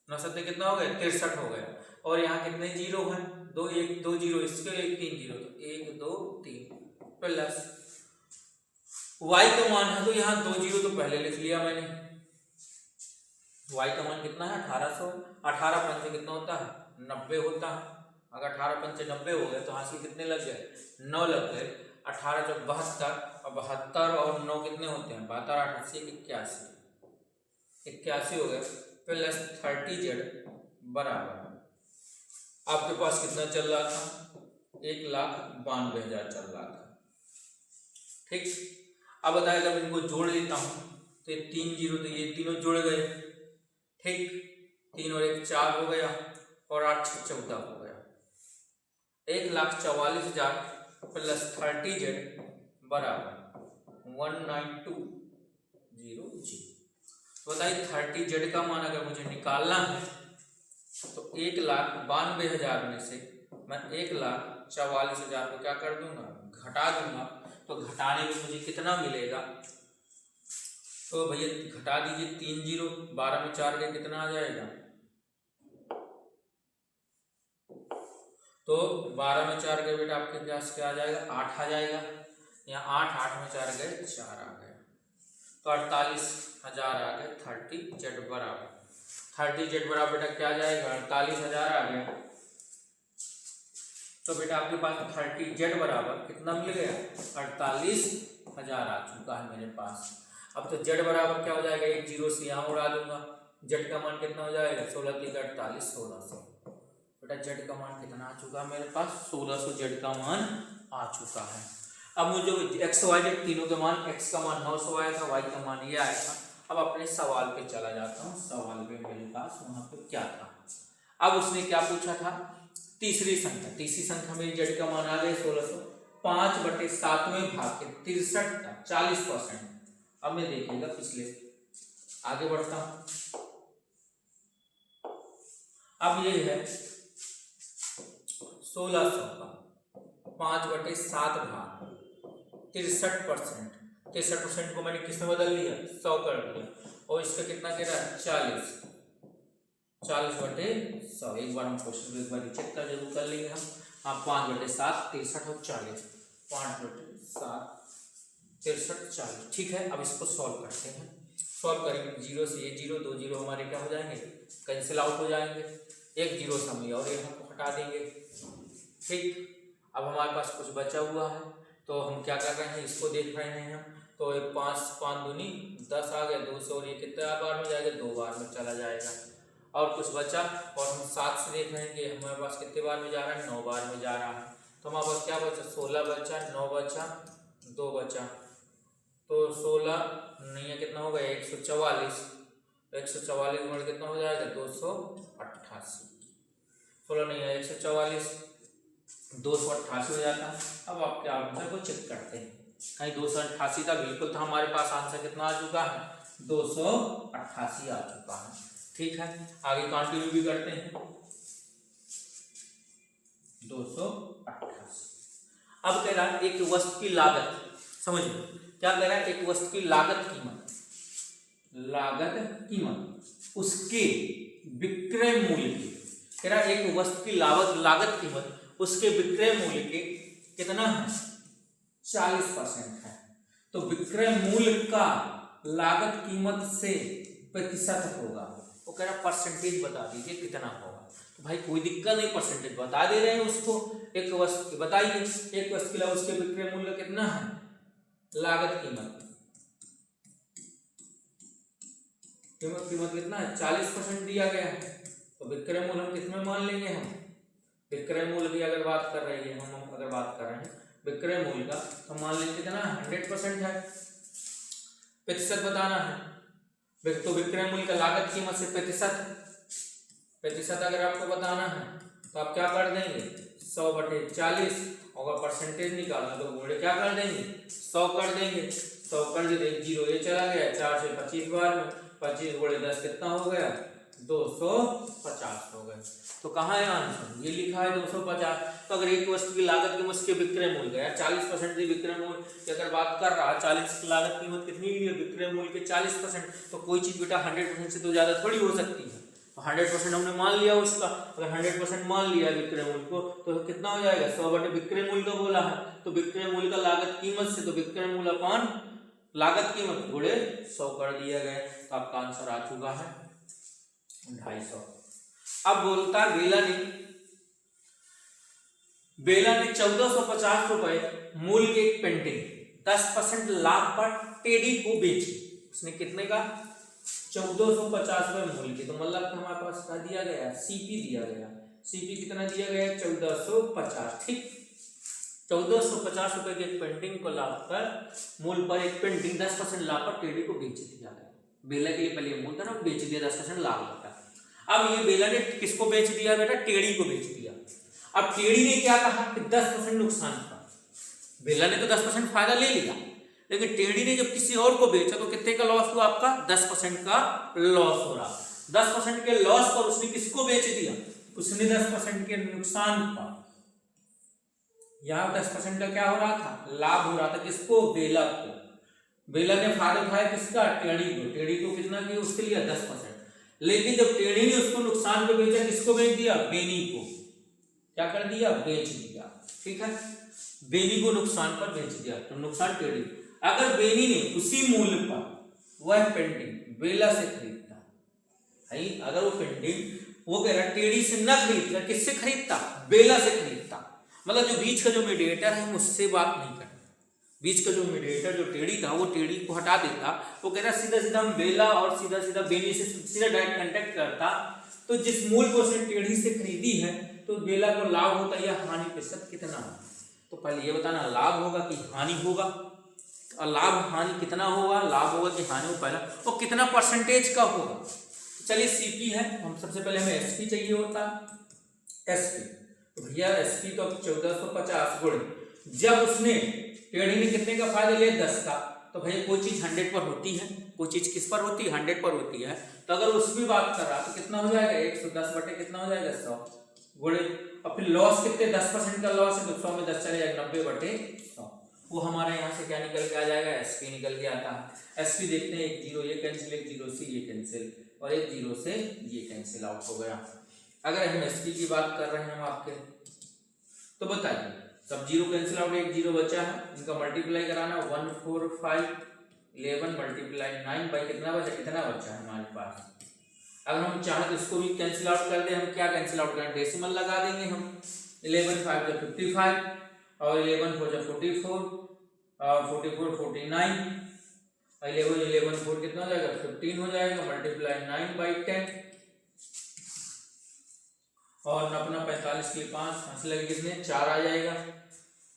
9 सत्ते कितना हो गया, 63 हो गया। और यहाँ कितने जीरो हैं, 2 1 2 जीरो, इसके 1 3 जीरो, तो 1 2 3 प्लस y का मान है, तो यहाँ 2 जीरो तो पहले लिख लिया मैंने। y का मान कितना है, 1800। 18 पंचे कितना होता है, 90 होता है। अगर 18 पंचे 90 हो गए तो यहाँ से कितने लग गए, 9 लग गए। 18 चौक 72, और 72 और 9 कितने होते हैं, 72 88 81 हो गए, प्लस 30z बराबर आपके पास कितना चल रहा था, 1,92,000 चल रहा था। ठीक, अब बताया जब इनको जोड़ लेता हूं तो ये 3 जीरो, तो ये तीनों जुड़ गए। ठीक, 3 और 1 4 हो गया, और 8 6 14 हो गया। 1,44,000 प्लस 30z बराबर 19,200। तो बताइए 30z का मान अगर मुझे निकालना है तो 1,92,000 में से मैं 1,44,000 को क्या कर दूंगा, घटा दूंगा। तो घटाने में मुझे कितना मिलेगा, तो भैया घटा दीजिए 3 जीरो, 12 में 4 के कितना आ जाएगा, तो 12 में 4 गए बेटा आपके पास क्या आ जाएगा, 8 आ जाएगा। यहाँ 8 8 में 4 गए 4 आ गए, तो 48,000 आ गए। 30z बराबर 30z बराबर बेटा क्या आ जाएगा, 48,000 आ गया। तो बेटा आपके पास 30z बराबर कितना मिल गया, 48,000 आ चुका है मेरे पास। अब तो z बराबर क्या हो जाएगा, एक जीरो से यहाँ उड़ा दूंगा। z का मान कितना हो जाएगा, 16 3 48 1600। बेटा z का मान कितना आ चुका है मेरे पास, 1600 z का मान आ चुका है। अब मुझे x y z तीनों के मान, x का मान 900 आया था, y का मान ये आया था। अब अपने सवाल पे चला जाता हूँ। सवाल में मेरे पास वहां पे क्या था, अब उसने क्या पूछा था, तीसरी संख्या में z का मान आ गया 1600, 5/7 भाग के 63 का 40%। अब मैं देखिएगा पिछले आगे बढ़ता हूं। अब ये है 1600 का 5/7 भाग 63%। 63% को मैंने किस में बदल लिया, 100 कर दिया, और इसका कितना कह रहा है 40/100। एक बार हम क्वेश्चन को एक बार चेक कर जरूर कर लेंगे हम। हाँ, 5/7 63 और 40, 5/7 63 40। ठीक है, अब इसको सॉल्व करते हैं। सॉल्व करेंगे, जीरो से ये जीरो, 2 जीरो हमारे क्या हो जाएंगे, कैंसिल आउट हो जाएंगे। एक जीरो से हम और यहाँ को हटा देंगे। ठीक, अब हमारे पास कुछ बचा हुआ है, तो हम क्या कर रहे हैं, इसको देख रहे हैं हम। तो 5 5 दूनी 10 आ गया, 2 से, और ये कितने बार में जाएगा, 2 बार में चला जाएगा। और कुछ बचा, और हम 7 से देख रहे हैं कि हमारे पास कितने बार में जा रहा है, 9 बार में जा रहा है। तो हमारे पास क्या बचा, 16 बचा, 9 बचा, 2 बचा, तो 16 नहीं है, कितना होगा 144, 144 गुणा कितना हो जाएगा 288, 16 नहीं है 144, 288 हो जाता है। अब आपके आंसर को चेक करते हैं, कहीं 288 था बिल्कुल, तो हमारे पास आंसर कितना आ चुका है 288 आ चुका है। ठीक है, आगे कंटिन्यू भी करते हैं 288। अब कह रहा है एक वस्तु की लागत, समझिए क्या कह रहा है, एक वस्तु की लागत कीमत उसके विक्रय मूल्य की, कह रहा है एक वस्तु की लागत कीमत उसके विक्रय मूल्य के कितना है 40% है। तो विक्रय मूल्य का लागत कीमत से प्रतिशत होगा, वो कह रहा परसेंटेज बता दीजिए कितना होगा। तो भाई कोई दिक्कत नहीं, परसेंटेज बता दे रहे हैं उसको। एक वस्तु बताइए, एक वस्तु के लिए उसके विक्रय मूल्य कितना है, लागत कीमत कितना है 40% दिया गया है। तो विक्रय मूल्य हम कितने मान लेंगे, हम विक्रय मूल्य की अगर बात कर रही है, हम अगर बात कर रहे हैं विक्रय मूल्य का, तो मान लेंगे कितना 100% है, प्रतिशत बताना है। तो विक्रय मूल्य का लागत कीमत से प्रतिशत अगर आपको बताना है तो आप क्या कर देंगे 100/40, और परसेंटेज निकालना तो गुणे क्या कर देंगे 100 कर देंगे, 100 कर देंगे, जीरो ये चला गया, 4 से 25 बार में 25 गुणे 10 कितना हो गया 250 हो गए। तो कहाँ है आंसर, ये लिखा है 250। तो अगर एक वस्तु की लागत कीमत उसके विक्रय मूल्य का, यार 40% की विक्रय मूल्य की अगर बात कर रहा है, 40 की लागत कीमत कितनी ली है विक्रय मूल्य के 40%, तो कोई चीज बेटा 100% से तो ज्यादा थोड़ी हो सकती है। तो 100% हमने मान लिया उसका, अगर 100% मान लिया विक्रय मूल्य को तो कितना हो जाएगा 100 विक्रय मूल्य का बोला है, तो विक्रय मूल्य का लागत कीमत से, तो विक्रय मूल्य अपान लागत कीमत गुणे 100 कर दिया गया। तो आपका आंसर आ चुका है 250। अब बोलता है बेला ने 1450 रुपए मूल्य की एक पेंटिंग 10% लाभ पर टेडी को बेची। उसने कितने का 1450 रुपए मूल्य की, तो मतलब हमारे पास क्या दिया गया सीपी दिया गया, सीपी कितना दिया गया 1450। ठीक, 1450 रुपए की एक पेंटिंग को लाभ पर मूल्य पर एक पेंटिंग 10% लाभ पर टेडी को बेच दिया गया। बेला के लिए पहले मूल्य था ना, बेच दिया 10% लाभ होता है। अब ये बेला ने किसको बेच दिया बेटा, टेड़ी को बेच दिया। अब टेड़ी ने क्या कहा कि 10% नुकसान था, बेला ने तो 10% फायदा ले लिया, लेकिन टेड़ी ने जब किसी और को बेचा तो कितने का लॉस हुआ आपका 10% का लॉस हो रहा। 10% के लॉस पर उसने किसको बेच दिया, उसने 10% के नुकसान पर, यहां 10% का क्या हो रहा था लाभ हो रहा था, किसको बेला को। बेला ने फायदा उठाया किसका टेड़ी को, टेड़ी को कितना किया उसके लिए 10%, लेकिन जब टेढ़ी ने उसको नुकसान पे बेचा किसको बेच दिया बेनी को, क्या कर दिया बेच दिया। ठीक है, बेनी को नुकसान पर बेच दिया, तो नुकसान टेढ़ी। अगर बेनी ने उसी मूल्य पर वह पेंटिंग बेला से खरीदता है, अगर वो पेंटिंग वो कह रहा टेढ़ी से न खरीद कर किससे खरीदता बेला से खरीदता, मतलब जो बीच का जो मीडिएटर है हम उससे बात नहीं करते, बीच का जो मीडिएटर जो टेढ़ी था वो टेढ़ी को हटा देता, वो कह रहा सीधा सीधा हम बेला और सीधा सीधा बेनी से सीधा डायरेक्ट कांटेक्ट करता, तो जिस मूल्य को उसने टेढ़ी से खरीदी है तो बेला को लाभ होता या हानि प्रतिशत कितना होगा। तो पहले ये बताना लाभ होगा कि हानि होगा, और लाभ हानि कितना होगा, लाभ होगा कि हानि होगा पहला, और कितना परसेंटेज का होगा। चलिए सीपी है, हम सबसे पहले हमें एसपी चाहिए होता, एसपी तो भैया एसपी तो 1450 गुणे जब उसने टेढ़ी ने कितने का फायदा लिया 10 का, तो भैया कोई चीज 100 पर होती है, कोई चीज किस पर होती है 100 पर होती है, तो अगर उसकी बात कर रहा तो कितना हो जाएगा 110 बटे कितना हो जाएगा 100 गुणे, और फिर लॉस कितने 10% का लॉस है तो 100 में 10 चले जाएगा 90/100, वो हमारे यहाँ से क्या निकल के आ जाएगा एसपी निकल के आता है। एसपी देखते हैं 1 जीरो ये कैंसिल, 1 जीरो से ये कैंसिल, और 1 जीरो से ये कैंसिल आउट हो गया। अगर हम एसपी की बात कर रहे हैं हम आपके, तो बताइए सब जीरो कैंसिल आउट, 1 जीरो बचा है, इनका मल्टीप्लाई कराना 14511 मल्टीप्लाई 9 बाई कितना बचा, इतना बचा है हमारे पास। अगर हम चाहें तो इसको भी कैंसिल आउट कर दें, हम क्या कैंसिल आउट करें डेसिमल लगा देंगे हम, 11 5 जो 55 और 11 4 जो 44 और 44 49, 11 4 कितना हो जाएगा 15 हो जाएगा, मल्टीप्लाई 9 बाई 10, और अपना 45 के लिए 5 5 लगे कितने 4 आ जाएगा,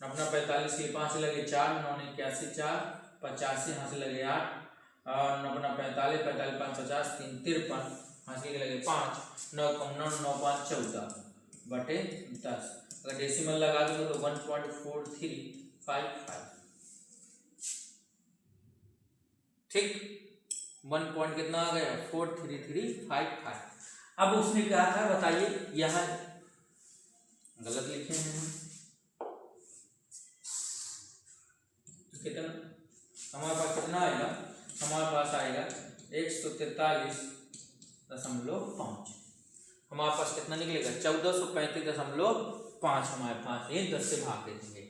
अपना 45 के लिए 5 लगे 4, 9 81 4 85 यहाँ से लगे 8 और 9 9 45 45 5 50 3 53 यहाँ से लगे 5 9 9 9 5 14 बटे 10। अगर डेसिमल लगा दूंगा तो 1.4355 ठीक 1 पॉइंट कितना आ गया 43355। अब उसने क्या था बताइए, यहाँ गलत लिखे हैं हम, कितना हमारे पास कितना आएगा, हमारे पास आएगा 143.5। हमारे पास कितना निकलेगा 1435.5 हमारे पास, ये 10 से भाग देंगे।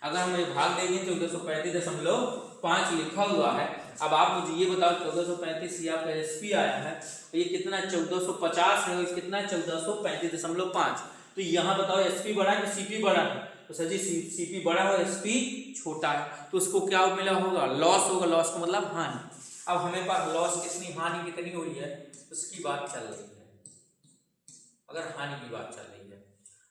अगर हम ये भाग देंगे 1435.5 लिखा हुआ है। अब आप मुझे ये बताओ 1435 ये आपका एसपी आया है तो ये कितना 1450 है, कितना 1435.5। तो यहाँ बताओ एसपी बड़ा है कि सीपी बड़ा है, तो सर जी सीपी बड़ा है एसपी छोटा है, तो उसको क्या मिला होगा लॉस होगा, लॉस का मतलब हानि। अब हमें पास लॉस कितनी हानि कितनी हुई है उसकी बात चल रही है। अगर हानि की बात चल रही है,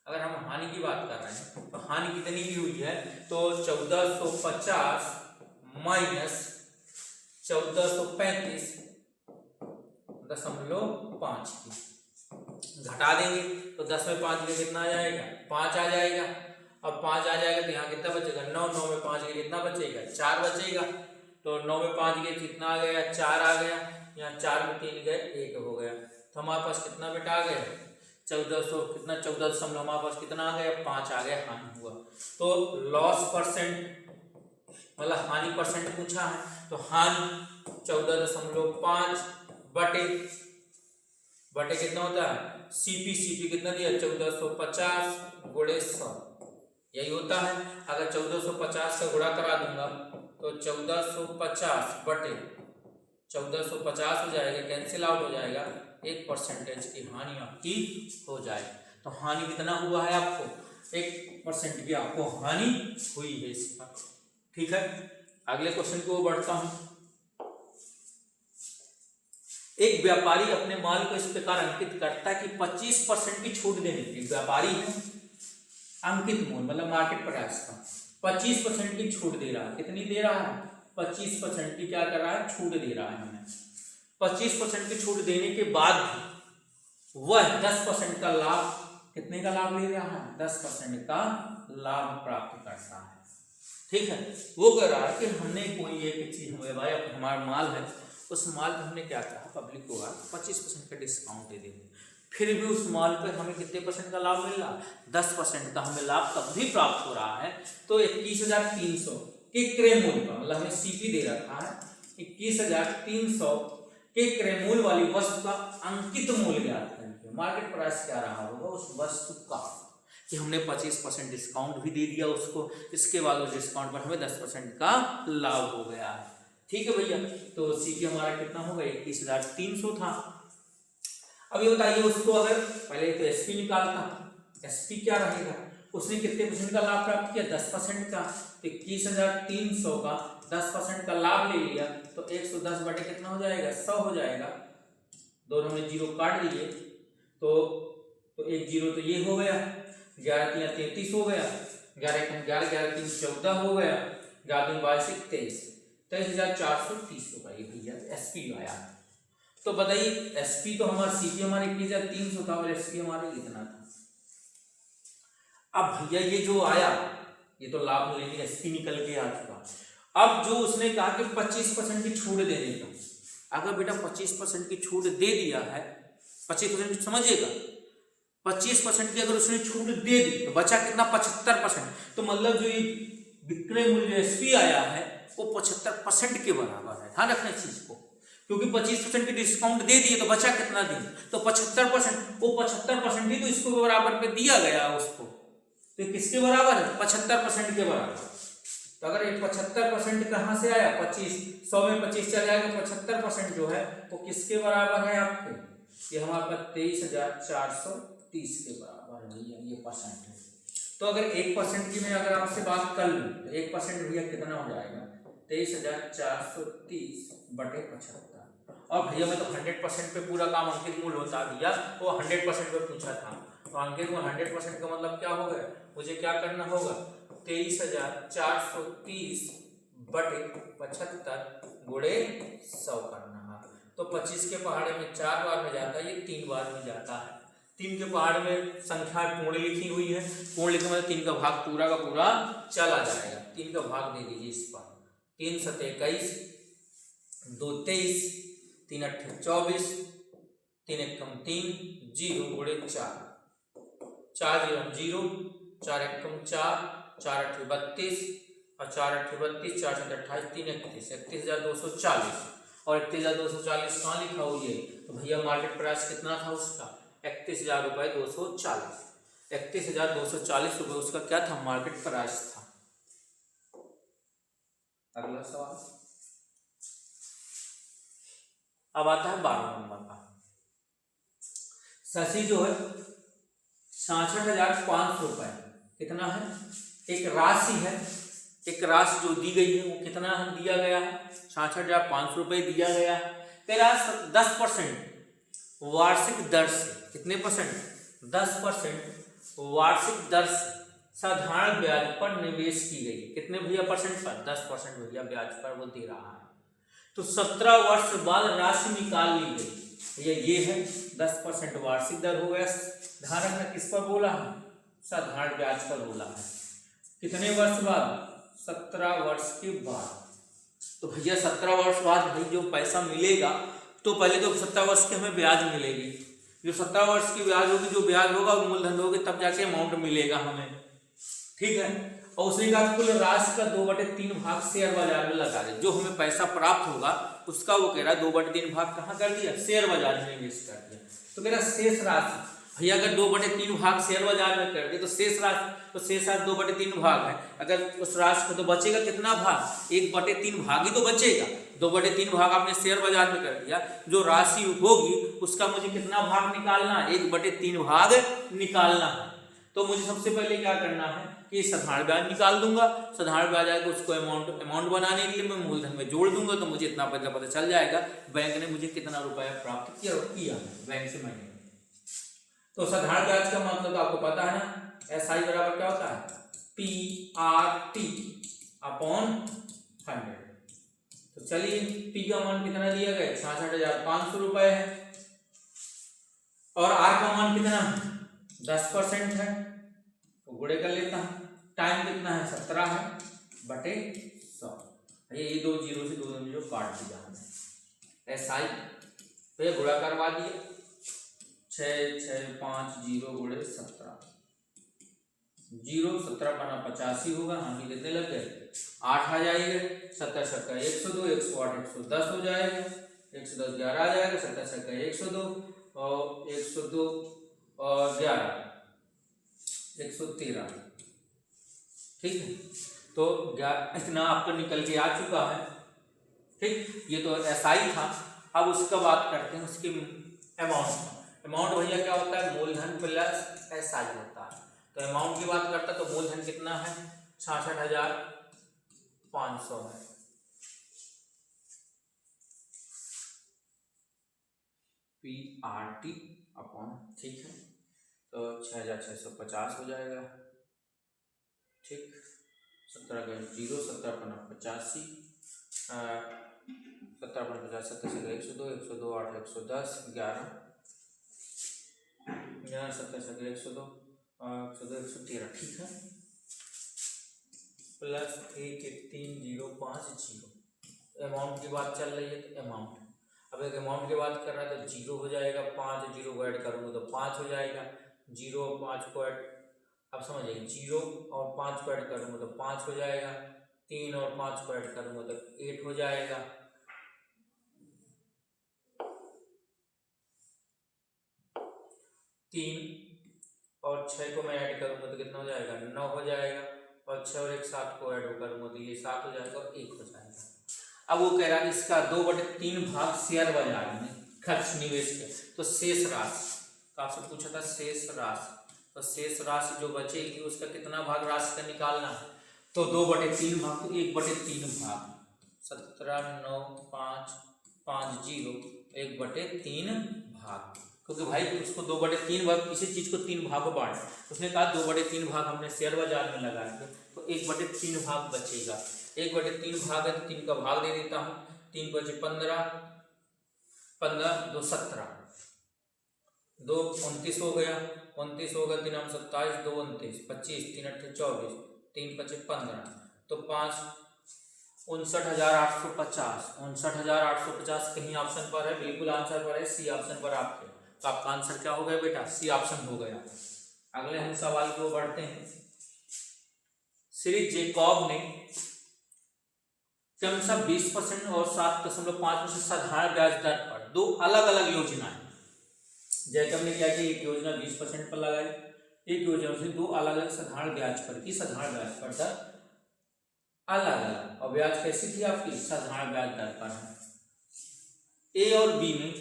अगर हम हानि की बात कर रहे हैं तो हानि कितनी की हुई है तो 1450 माइनस 1435.5 की घटा देंगे तो 10 में 5 के कितना आ जाएगा 5 आ जाएगा। अब 5 आ जाएगा तो यहाँ कितना बचेगा 9 9 में 5 के कितना बचेगा 4 बचेगा। तो 9 में 5 के कितना आ गया 4 आ गया, यहाँ 4 में 3 गए 1 हो गया। तो हमारे पास कितना बेटा आ गया 1400 कितना 14 हमारे पास कितना आ गया 5 आ गया, हानि हुआ। तो लॉस परसेंट मतलब हानि परसेंट पूछा है तो हानि 14.5 बटे कितना होता है सीपी कितना दिया 1450 गुणे 100 यही होता है। अगर 1450 से गुणा करा दूंगा तो 1450 बटे 1450 हो जाएगा, कैंसिल आउट हो जाएगा, 1% की हानि आपकी हो जाएगी। तो हानि कितना हुआ है आपको 1% की आपको हानि हुई है इसका। ठीक है, अगले क्वेश्चन को बढ़ता हूं। एक व्यापारी अपने माल को इस प्रकार अंकित करता है कि 25% की छूट देने के लिए, व्यापारी है अंकित मूल्य मतलब मार्केट प्राइस का 25% की छूट दे रहा है। कितनी दे रहा है 25% की क्या कर रहा है छूट दे रहा है हमें। 25% की छूट देने के बाद वह 10% का लाभ, कितने का लाभ ले रहा है 10% का लाभ प्राप्त करता है। ठीक है, वो कह रहा है कि हमने कोई एक चीज भाई हमारा माल है, उस माल पर हमने क्या कहा पब्लिक को 25% का डिस्काउंट दे देंगे, फिर भी उस माल पर हमें कितने % का लाभ मिल रहा 10% का हमें लाभ तब भी प्राप्त हो रहा है। तो 21,300 के क्रय मूल्य पर मतलब हमें सीपी दे रखा है 21,300 के क्रय मूल्य वाली वस्तु का अंकित मूल्य ज्ञात करेंगे। मार्केट प्राइस क्या रहा होगा उस वस्तु का, कि हमने 25% डिस्काउंट भी दे दिया उसको, इसके बाद उस डिस्काउंट पर हमें 10% का लाभ हो गया है। ठीक है भैया, तो सीपी हमारा कितना होगा 21,300 था। अब ये बताइए उसको अगर पहले तो एसपी निकालता, एसपी क्या रहेगा, उसने कितने % का लाभ प्राप्त किया 10% का, तो 21,300 का 10% का लाभ ले लिया तो 110 बटे कितना हो जाएगा 100 हो जाएगा। दोनों में जीरो काट दिए तो एक जीरो तो ये हो गया, 11 3 33 हो गया, 11 11 11 3 14 हो गया, 11 2 22 23 23,430 रुपये भैया एसपी आया। तो बताइए एसपी तो हमारा सीपी हमारे 21,300 था और एसपी हमारे कितना था। अब भैया ये जो आया ये तो लाभ लेने एसपी निकल के आ चुका। अब जो उसने कहा कि 25% की छूट देने का, अगर बेटा 25% की छूट दे दिया है, 25% समझिएगा 25% की अगर उसने छूट दे दी तो बचा कितना 75%। तो मतलब जो ये विक्रय मूल्य एसपी आया है वो 75% के बराबर है। ध्यान रखना इस चीज को, क्योंकि 25% की डिस्काउंट दे दिए तो बचा कितना दिन तो 75%, वो 75% ही तो इसको बराबर पे दिया गया उसको, तो किसके बराबर है 75% के बराबर। तो अगर ये 75% कहाँ से आया 100 में 25 चला जाएगा, 75% जो है वो किसके बराबर है आपके, ये हमारे पास 23,430 के बराबर है भैया, ये परसेंट है। तो अगर 1% की मैं अगर आपसे बात कर लूँ तो 1% भैया कितना हो जाएगा 23,430 बटे 75। और भैया मैं तो 100% पे पूरा काम अंकित मूल्य बता दिया, वो 100% पे पूछा था, तो अंकित मूल्य 100% का मतलब क्या हो गया, मुझे क्या करना होगा 23,430 बटे 75 गुणे 100 करना है। तो 25 के पहाड़े में 4 बार में जाता है, ये 3 बार में जाता है। 3 के पहाड़ में संख्या पूर्ण लिखी हुई है, पूर्ण लिखने में 3 का भाग पूरा का पूरा चला जाएगा। 3 का भाग दे दीजिए इस पर। 3 सते 21, 2 23, 3 अट्ठे 24, 3 एकम 3, 0 गुणे 4, 4 0, 4 एकम 4, 4 अट्ठे 32 और 4 अट्ठे 32, 4 सते 28, 3 31, 31,240। और 31,240 कहाँ लिखा हुई है? तो भैया मार्केट प्राइस कितना था उसका? 31,240। 31,240 रुपये उसका क्या था? मार्केट प्राइस था। अगला सवाल अब आता है 12 नंबर का। शशि जो है 66,500 रुपए कितना है? एक राशि है, एक राशि जो दी गई है वो कितना हम दिया गया है? 66,500 रुपये दिया गया है। तेरा 10% वार्षिक दर से, कितने परसेंट? 10% वार्षिक दर से साधारण ब्याज पर निवेश की गई। कितने भैया परसेंट पर? 10% भैया ब्याज पर वो दे रहा है। तो 17 वर्ष बाद राशि निकाल ली गई। भैया ये है 10% वार्षिक दर हो गया। ध्यान रखना किस पर बोला है? साधारण ब्याज पर बोला है। कितने वर्ष बाद? 17 वर्ष के बाद। तो भैया 17 वर्ष बाद भाई जो पैसा मिलेगा, तो पहले तो 17 वर्ष के हमें ब्याज मिलेगी। जो 17 वर्ष की ब्याज होगी, जो ब्याज होगा वो मूलधन होगी, तब जाके अमाउंट मिलेगा हमें। ठीक है। और उसी का कुल राशि का 2/3 भाग शेयर बाजार में लगा दे। जो हमें पैसा प्राप्त होगा उसका वो कह रहा है 2/3 भाग कहाँ कर दिया? शेयर बाजार में निवेश कर दिया। तो कह रहा शेष राशि भैया अगर 2/3 भाग शेयर बाजार में कर दिए तो शेष राशि, तो शेष राशि 2/3 भाग है। अगर उस राशि को तो बचेगा कितना भाग? 1/3 भाग ही तो बचेगा। 2/3 भाग आपने शेयर बाजार में कर दिया, जो राशि होगी उसका मुझे कितना भाग निकालना है? 1/3 भाग निकालना है। तो मुझे सबसे पहले क्या करना है कि साधारण ब्याज निकाल दूंगा। साधारण ब्याज आएगा उसको अमाउंट बनाने के लिए मैं मूलधन में जोड़ दूंगा, तो मुझे इतना पता चल जाएगा बैंक ने मुझे कितना रुपया प्राप्त किया बैंक से मैंने। तो साधारण ब्याज का मतलब तो आपको पता है ना, SI बराबर क्या होता है? PRT upon 100। तो चलिए P का मान कितना दिया गया? 66,500 रुपए है। और R का मान कितना? 10% है, तो गुणे कर लेता हूं। टाइम कितना है? 17 है बटे 100। ये 2 जीरो से 2 जीरो काट दिया हमने। SI तो ये गुणा करवा दिया। 6650 गुणे 17, 0 17 बना 85 होगा। हम ही कितने लग गए? 8 आ जाएगा। 70 7 102, 108 110 हो जाएगा। 110 11 आ जाएगा। 70 7 102 और 102 और 11 113। ठीक है। तो इतना आपका निकल के आ चुका है। ठीक, ये तो SI था। अब उसका बात करते हैं उसकी अमाउंट। अमाउंट भैया क्या होता है? मूलधन प्लस SI होता है। तो अमाउंट की बात करता है तो मूलधन कितना है? 66,500 है। PRT अपॉन, ठीक है, तो 6650 हो जाएगा। ठीक, 17 का 0, 17 पना 85, 17 पना 50, 70 से 102, 102 8 110 11 70 से 102 102 113। ठीक है, प्लस 11305 अमाउंट की बात चल रही है तो अमाउंट। अब एक अमाउंट की बात कर रहा है तो 0 हो जाएगा। 5 0 को ऐड करूँगा तो 5 हो जाएगा। 0 और 5 को ऐड, अब समझिए 0 और 5 को ऐड करूँगा तो 5 हो जाएगा। 3 और 5 को ऐड करूँगा तो 8 हो जाएगा। 3 और 6 को मैं ऐड करूँगा तो कितना हो जाएगा? 9 हो जाएगा। और 6 और 1 7 को ऐड करूँगा तो ये 7 हो जाएगा और 1 हो जाएगा। अब वो कह रहा है इसका 2/3 भाग शेयर बाजार में खर्च निवेश के, तो शेष राशि तो आपसे पूछा था शेष राशि, तो शेष राशि जो बचेगी उसका कितना भाग राशि का निकालना है? तो 2/3 भाग, तो 1/3 भाग 17 9 5 5 0 1/3 भाग, क्योंकि भाई उसको 2/3 भाग, किसी चीज को 3 भाग में बांट, उसने कहा 2/3 भाग हमने शेयर बाजार में लगाएंगे तो 1/3 भाग बचेगा। 1/3 भाग है तो 3 का भाग दे देता हूँ। 3 × 5 = 15, 15 2 17, 2 29 हो गया, 29 हो गया, 3 × 27, 2 29, 25, 3 × 8 24, 3 × 5 15, तो 5 59,850, 59,850 कहीं ऑप्शन पर है, बिल्कुल आंसर पर है, सी ऑप्शन पर आपके। तो आपका आंसर क्या हो गया बेटा? सी ऑप्शन हो गया। अगले हम सवाल को बढ़ते हैं। श्री जेकॉब ने क्रमशः 20% और 7.5% साधारण ब्याज दर पर दो अलग अलग योजनाएं, जैकब ने क्या किया, एक योजना 20% पर लगाई, एक योजना से दो अलग अलग साधारण ब्याज पर की, साधारण ब्याज पर दर अलग अलग, और ब्याज कैसी थी आपकी? साधारण ब्याज दर पर है। ए और बी में,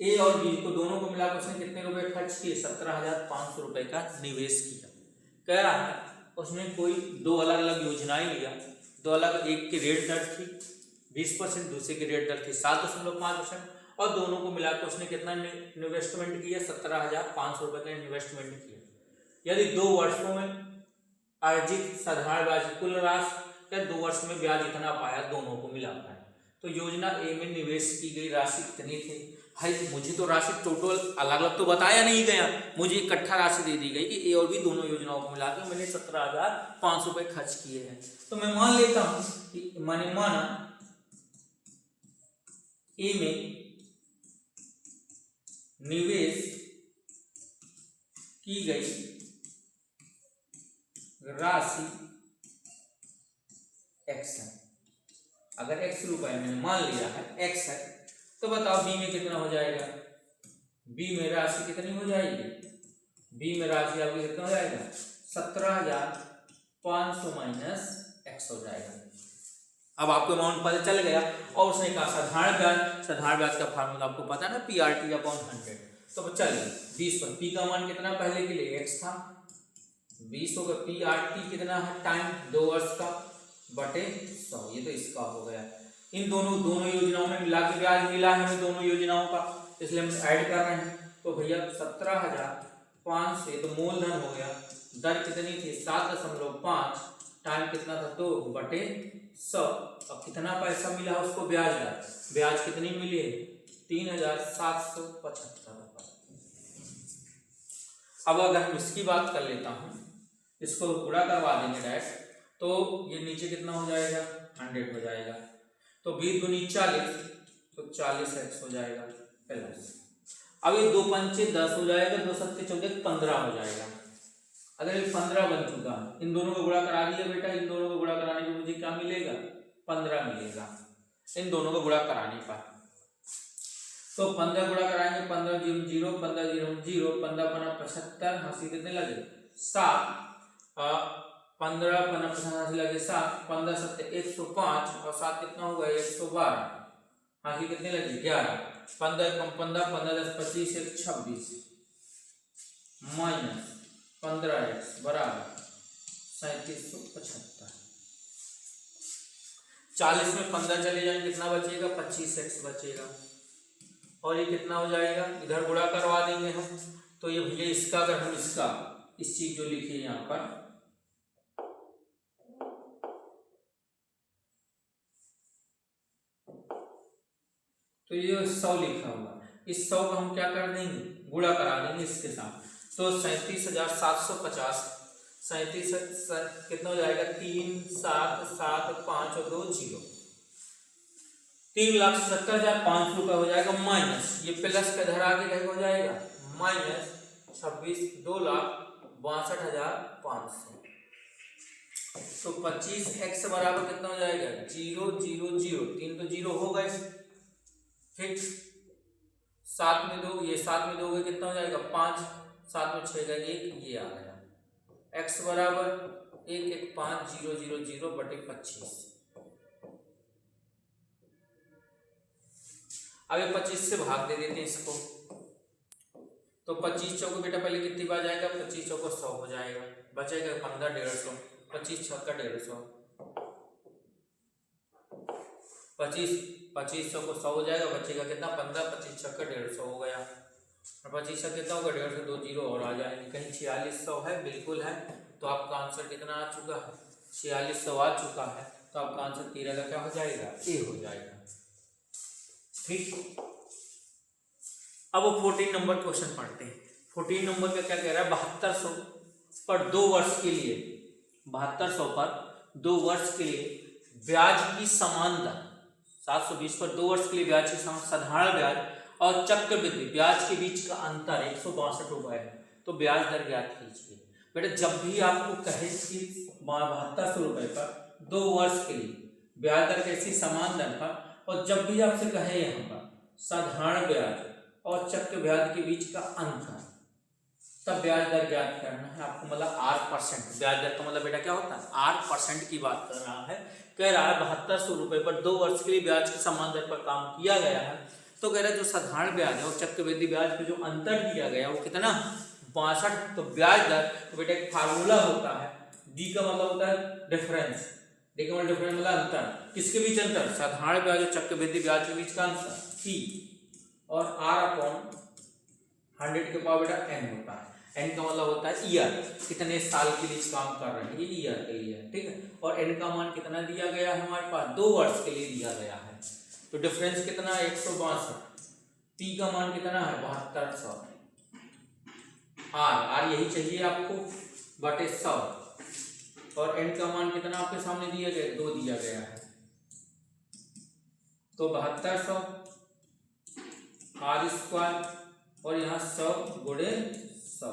ए और बी को दोनों को मिलाकर उसने कितने रुपए खर्च किए? 17,500 रुपए का निवेश किया। कह रहा है उसने कोई दो अलग अलग योजनाएं लिया, दो अलग, एक की रेट दर थी 20%, दूसरे की रेट दर थी 7.5%, और दोनों को मिलाकर उसने कितना इन्वेस्टमेंट किया? 17,500 रुपए का इन्वेस्टमेंट किया। यदि 2 वर्षों में अर्जित साधारण ब्याज कुल राशि या 2 वर्ष में ब्याज इतना पाया, दोनों को मिलाकर, तो योजना ए में निवेश की गई राशि कितनी थी? भाई मुझे तो राशि टोटल अलग अलग तो बताया नहीं गया, मुझे इकट्ठा राशि दे दी गई कि ए और बी दोनों योजनाओं को मिलाकर मैंने 17,500 रुपए खर्च किए हैं। तो मैं मान लेता हूं कि मैंने माना ए में निवेश की गई राशि x है। अगर x रुपए मैंने मान लिया है, x है, तो बताओ बी में कितना हो जाएगा? बी में राशि कितनी हो जाएगी? बी में राशि आपकी कितना हो जाएगा? 17,500 माइनस x हो जाएगा। अब आपको अमाउंट पता चल गया, और उसने कहा साधारण ब्याज, साधारण ब्याज का फार्मूला आपको पता है ना, PRT/100। तो चलिए 20 पर p का मान कितना पहले के लिए x था, 20 होगा, PRT कितना है? टाइम 2 वर्ष का बटे 100, ये तो इसका हो गया। इन दोनों योजनाओं में मिला के ब्याज मिला है हमें दोनों योजनाओं का, इसलिए हम ऐड कर रहे हैं। तो भैया 17,500 तो मूलधन हो गया, दर कितनी थी? 7.5, टाइम कितना था? 2 बटे 100, अब कितना पैसा मिला उसको? ब्याज दर, ब्याज कितनी मिली है? 3,775 रुपए। अब अगर हम इसकी बात कर लेता हूं, इसको गुणा करवा देंगे डायरेक्ट, तो ये नीचे कितना हो जाएगा? 100 हो जाएगा। तो 20 दूनी 40, तो 40x हो जाएगा प्लस। अब ये 2 पंचे 10 हो जाएगा, 2 सत्ते 14, 15 हो जाएगा। अगर ये 15 बन चुका, इन दोनों को गुणा करा दिया बेटा, इन दोनों को गुणा कराने पर मुझे क्या मिलेगा? 15 मिलेगा, इन दोनों को गुणा कराने पर। तो 15 गुणा कराएंगे, 15 0 0, 15 0 0, 15 × 75, हासिल कितने लगे? 7, 15 × 50 लगे 7, 15 7 105, और 7 कितना होगा? 112, हासिल कितने लगे? 11, 15 कम 15, 15 10 25, 1 26, माइनस 15x बराबर 3775। 40 में 15 चले जाएंगे, कितना बचेगा? 25x बचेगा, और ये कितना हो जाएगा? इधर गुणा करवा देंगे हम, तो ये भैया इसका, अगर हम इसका इस चीज जो लिखी है यहाँ पर, तो ये 100 लिखा हुआ, इस 100 को हम क्या कर देंगे? गुणा करा देंगे इसके साथ। तो 37,750, 37 कितना हो जाएगा? 3 7 7 5 और 2 0, 3,70,500 रुपये हो जाएगा, माइनस ये प्लस का इधर आगे क्या हो जाएगा? माइनस 26, 2,62,500। तो 25x बराबर कितना हो जाएगा? 0 0 0, 3 तो 0 हो गए, ठीक, 7 में 2, ये 7 में 2 गए, कितना हो जाएगा? 5, 7 में 6 गए 1, ये आ गया। x बराबर 1 1 5 0 0 0 बटे 25। अब ये 25 से भाग दे देते हैं इसको, तो 25 चौको बेटा पहले कितनी बार जाएगा? 25 चौको 100 हो जाएगा, बचेगा 15 150, 25 छक्का 150, 25 चौको 100 हो जाएगा, बचेगा कितना? 15, 25 छक्का 150 हो गया, और 25 छक्का कितना होगा? 150, 2 0 और आ जाएंगे, कहीं 4600 है, बिल्कुल है। तो आपका आंसर कितना आ चुका है? 4600 आ चुका है। तो आपका आंसर 13 का क्या हो जाएगा, ए हो जाएगा। ठीक, अब वो 14 नंबर क्वेश्चन पढ़ते हैं। 14 नंबर का क्या कह रहा है, 7200 पर 2 वर्ष के लिए, 7200 पर 2 वर्ष के लिए ब्याज की समान दर, 720 पर 2 वर्ष के लिए ब्याज की समान साधारण ब्याज और चक्रवृद्धि ब्याज के बीच का अंतर 162 रुपए है, तो ब्याज दर ज्ञात कीजिए। बेटा जब भी आपको कहे कि 7200 रुपए पर 2 वर्ष के लिए ब्याज दर कैसी समान दर पर, और जब भी आपसे कहे यहाँ पर साधारण ब्याज और चक्रव्याज के बीच का अंतर, तब ब्याज दर ज्ञात करना है आपको। मतलब R%, ब्याज दर का मतलब बेटा क्या होता है, R% की बात कर रहा है। कह रहा है 7200 रुपए पर 2 वर्ष के लिए ब्याज की समान दर पर काम किया गया है, तो कह रहा है जो साधारण ब्याज है और चक्रवृद्धि ब्याज पे जो अंतर दिया गया वो कितना, 62। तो ब्याज दर तो बेटा एक फार्मूला होता है, डी का मतलब होता है डिफरेंस, डी का मतलब डिफरेंस मतलब अंतर, किसके बीच अंतर, साधारण ब्याज और चक्रवृद्धि ब्याज के बीच का अंतर सी, और R/100 के पावर बेटा n होता है। n का मतलब होता है ईयर, कितने साल के लिए काम कर रहे हैं, ये ईयर के लिए, ठीक है। और n का मान कितना दिया गया है हमारे पास, 2 वर्ष के लिए दिया गया है, तो डिफरेंस कितना है 162, p का मान कितना है 7200, r यही चाहिए आपको बटे 100, और n का मान कितना आपके सामने दिया गया, 2 दिया गया है, तो 7200 r² और यहाँ 100 गुणे 100,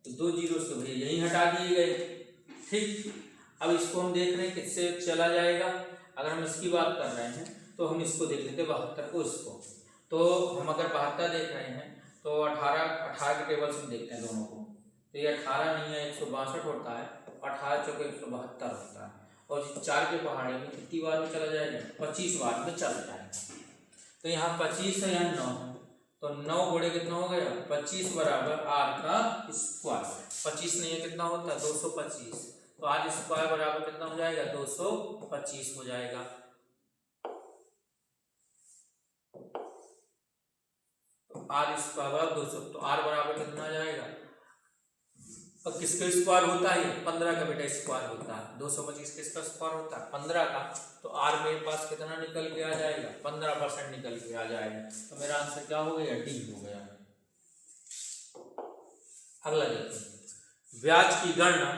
तो 2 जीरो से भैया यही हटा दिए गए। ठीक, अब इसको हम देख रहे हैं किससे चला जाएगा। अगर हम इसकी बात कर रहे हैं तो हम इसको देख लेते 72 को, इसको तो हम अगर 72 देख रहे हैं तो 18 के टेबल से देखते हैं दोनों को, तो ये 18 नहीं है 162 होता है, 18 चौके 172 होता है, और 4 के पहाड़े में कितनी बार में चला जाएगा, 25 बार में चला जाएगा। तो यहाँ 25 है, यहाँ 9 है, तो 9 गुणे कितना हो गया 25 बराबर r का स्क्वायर, 25 नहीं है कितना होता है 225, तो r स्क्वायर बराबर कितना हो जाएगा 225 हो जाएगा। तो r स्क्वायर बराबर 200, तो r बराबर कितना आ जाएगा, और किसका स्क्वायर होता है 15 का बेटा स्क्वायर होता है, 225 किसका स्क्वायर होता है 15 का, तो r मेरे पास कितना निकल के आ जाएगा 15% निकल के आ जाएगा, तो मेरा आंसर क्या हो गया, डी हो गया। अगला देखते हैं, ब्याज की गणना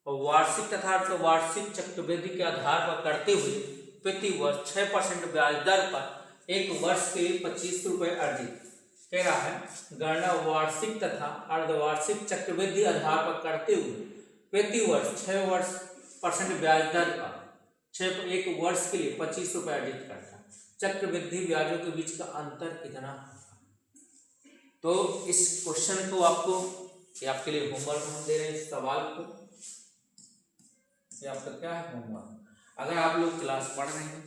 और वार्षिक तथा वार्षिक चक्रवृद्धि के आधार पर करते हुए प्रति वर्ष 6% ब्याज दर पर 1 वर्ष के लिए 25 रुपए अर्जित। कह रहा है गणना वार्षिक तथा अर्धवार्षिक चक्रवृद्धि आधार पर करते हुए प्रति वर्ष 6% ब्याज दर पर 1 वर्ष के लिए 25 रुपए अर्जित करता है। चक्रवृद्धि ब्याजों के बीच का अंतर कितना होगा। तो इस क्वेश्चन को आपको, ये आपके लिए होमवर्क हम दे रहे हैं, इस सवाल को, ये आपका क्या है होमवर्क। अगर आप लोग क्लास पढ़ रहे हैं,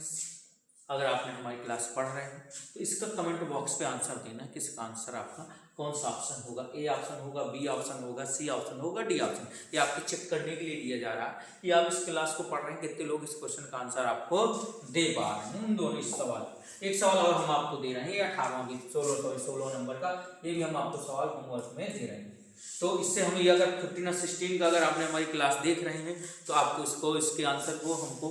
अगर आपने हमारी क्लास पढ़ रहे हैं तो इसका कमेंट बॉक्स पे आंसर देना है, किसका आंसर आपका कौन सा ऑप्शन होगा, ए ऑप्शन होगा, बी ऑप्शन होगा, सी ऑप्शन होगा, डी ऑप्शन। ये आपको चेक करने के लिए दिया जा रहा है कि आप इस क्लास को पढ़ रहे हैं, कितने लोग इस क्वेश्चन का आंसर आपको दे पा रहे हैं। उन दोनों इस सवाल, एक सवाल और हम आपको दे रहे हैं 18 16 नंबर का, ये भी हम आपको सवाल होमवर्क में दे रहे हैं। तो इससे हम ये अगर 15 और 16 का अगर आपने हमारी क्लास देख रहे हैं तो आपको इसको, इसके आंसर को हमको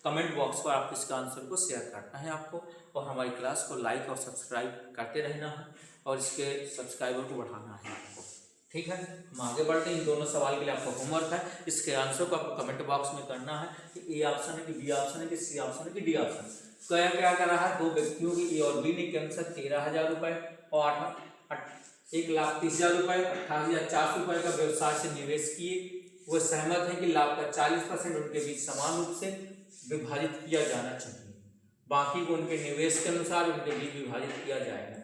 कमेंट बॉक्स पर आपको इसका आंसर को शेयर करना है आपको, और हमारी क्लास को लाइक और सब्सक्राइब करते रहना है, और इसके सब्सक्राइबर को बढ़ाना है आपको। ठीक है, हम आगे बढ़ते हैं। इन दोनों सवाल के लिए आपको होमवर्क है, इसके आंसर को आपको कमेंट बॉक्स में करना है कि ए ऑप्शन है कि बी ऑप्शन है कि सी ऑप्शन है कि डी ऑप्शन। क्या क्या कर रहा है, 2 व्यक्तियों की ए और बी ने क्रमशः 13,000 रुपये और 1,30,000 रुपये 28,400 रुपये का व्यवसाय से निवेश किए। वो सहमत है कि लाभ का 40% उनके बीच समान रूप से विभाजित किया जाना चाहिए, बाकी को उनके निवेश के अनुसार उनके बीच विभाजित किया जाएगा।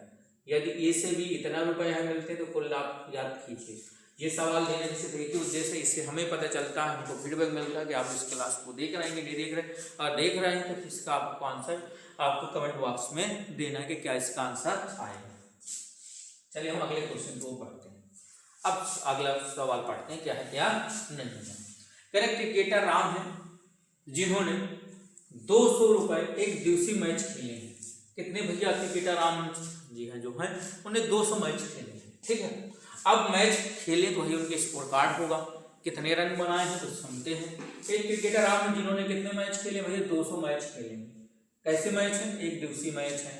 यदि ए से भी इतना रुपया है मिलते तो कुल लाभ याद कीजिए। ये सवाल देने से देखिए उद्देश्य, इससे हमें पता चलता है, हमको फीडबैक मिलता है कि आप इस क्लास को देख रहे हैं कि नहीं देख रहे, और देख रहे हैं तो इसका आपको आंसर आपको कमेंट बॉक्स में देना है कि क्या इसका आंसर आएगा। चलिए हम अगले क्वेश्चन को पढ़ते हैं। अब अगला सवाल पढ़ते हैं, क्या है क्या नहीं है। करेक्ट क्रिकेटर राम है जिन्होंने 200 रुपये एक दिवसीय मैच खेले हैं। कितने भैया क्रिकेटर राम जी हैं जो हैं, उन्हें 200 मैच खेले हैं। ठीक है, अब मैच खेले तो वही उनके स्कोर कार्ड होगा कितने रन बनाए हैं तो सुनते हैं। एक क्रिकेटर आप जिन्होंने कितने मैच खेले भैया? 200 मैच खेले। कैसे मैच हैं? एक दिवसीय मैच है।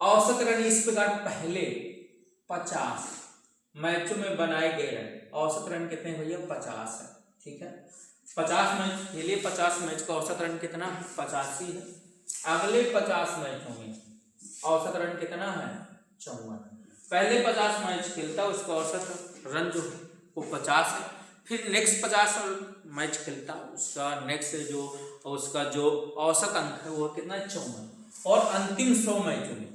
औसत रन इस प्रकार पहले 50 मैचों में बनाए गए रन, औसत रन कितने हैं भैया? 50 है। ठीक है, 50 मैच खेले, 50 मैच का औसत रन कितना? 85 है। अगले 50 मैचों में औसत रन कितना है? 54। पहले 50 मैच खेलता, उसका औसत रन जो है वो 50 है। फिर नेक्स्ट 50 मैच खेलता, उसका जो औसत अंक है वो कितना है? 54। और अंतिम 100 मैचों में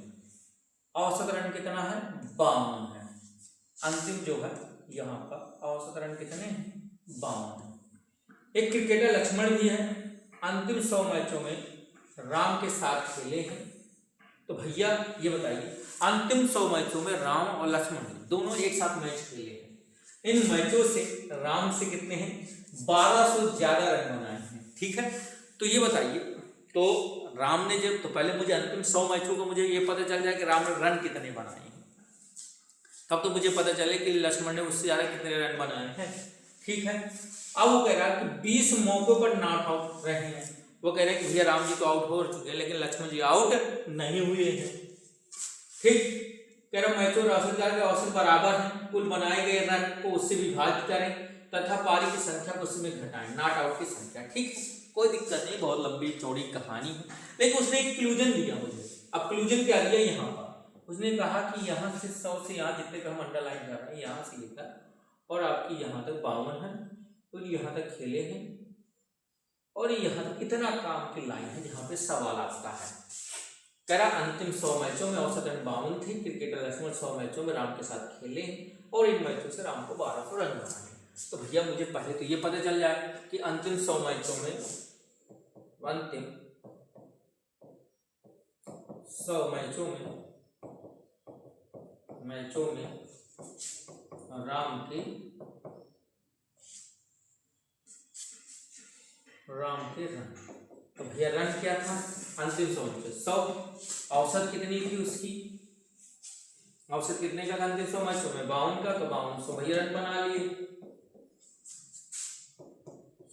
औसत रन कितना है? 52 है। अंतिम जो है यहाँ का औसत रन कितने हैं? 52 है। एक क्रिकेटर लक्ष्मण भी है, अंतिम 100 मैचों में राम के साथ खेले हैं। तो भैया ये बताइए, अंतिम 100 मैचों में राम और लक्ष्मण दोनों एक साथ मैच खेले हैं। इन मैचों से राम से कितने हैं? 1200 ज्यादा रन बनाए हैं। ठीक है, तो ये बताइए, तो राम ने जब, तो पहले मुझे अंतिम 100 मैचों को मुझे ये पता चल जाए कि राम ने रन कितने बनाए हैं, तब तो मुझे पता चले कि लक्ष्मण ने उससे ज्यादा कितने रन बनाए हैं। ठीक है, अब वो कह रहा है कि 20 मौकों पर नॉट आउट रहे हैं। वो कह रहे हैं कि भैया राम जी तो आउट हो चुके हैं, लेकिन लक्ष्मण जी आउट नहीं हुए हैं। ठीक, कह रहा मैचों के औसत बराबर है, कुल बनाए गए रन को उससे विभाजित करें तथा पारी की संख्या को उसमें घटाएं, नॉट आउट की संख्या। ठीक है, कोई दिक्कत नहीं, बहुत लंबी चौड़ी कहानी है, लेकिन उसने एक क्लूजन दिया मुझे। अब क्लूजन क्या दिया? यहाँ पर उसने कहा कि यहाँ से 100 से यहाँ जितने का हम अंडरलाइन कर रहे हैं, यहाँ से लेकर और आपकी यहाँ तक 52 है, और यहाँ तक खेले हैं, और यहाँ तक इतना काम की लाइन है जहाँ पे सवाल आता है। कह रहा अंतिम 100 मैचों में औसत रन 52 थे। क्रिकेटर लक्ष्मण 100 मैचों में राम के साथ खेले और इन मैचों से राम को 1200 रन बनाए। तो भैया मुझे पहले तो ये पता चल जाए कि अंतिम 100 मैचों में राम के रन, तो भैया रन क्या था? अंतिम 100 में 100, औसत कितनी थी उसकी? औसत कितने का था अंतिम 100 मैचों में? 52 का, तो 5200 भैया रन बना लिए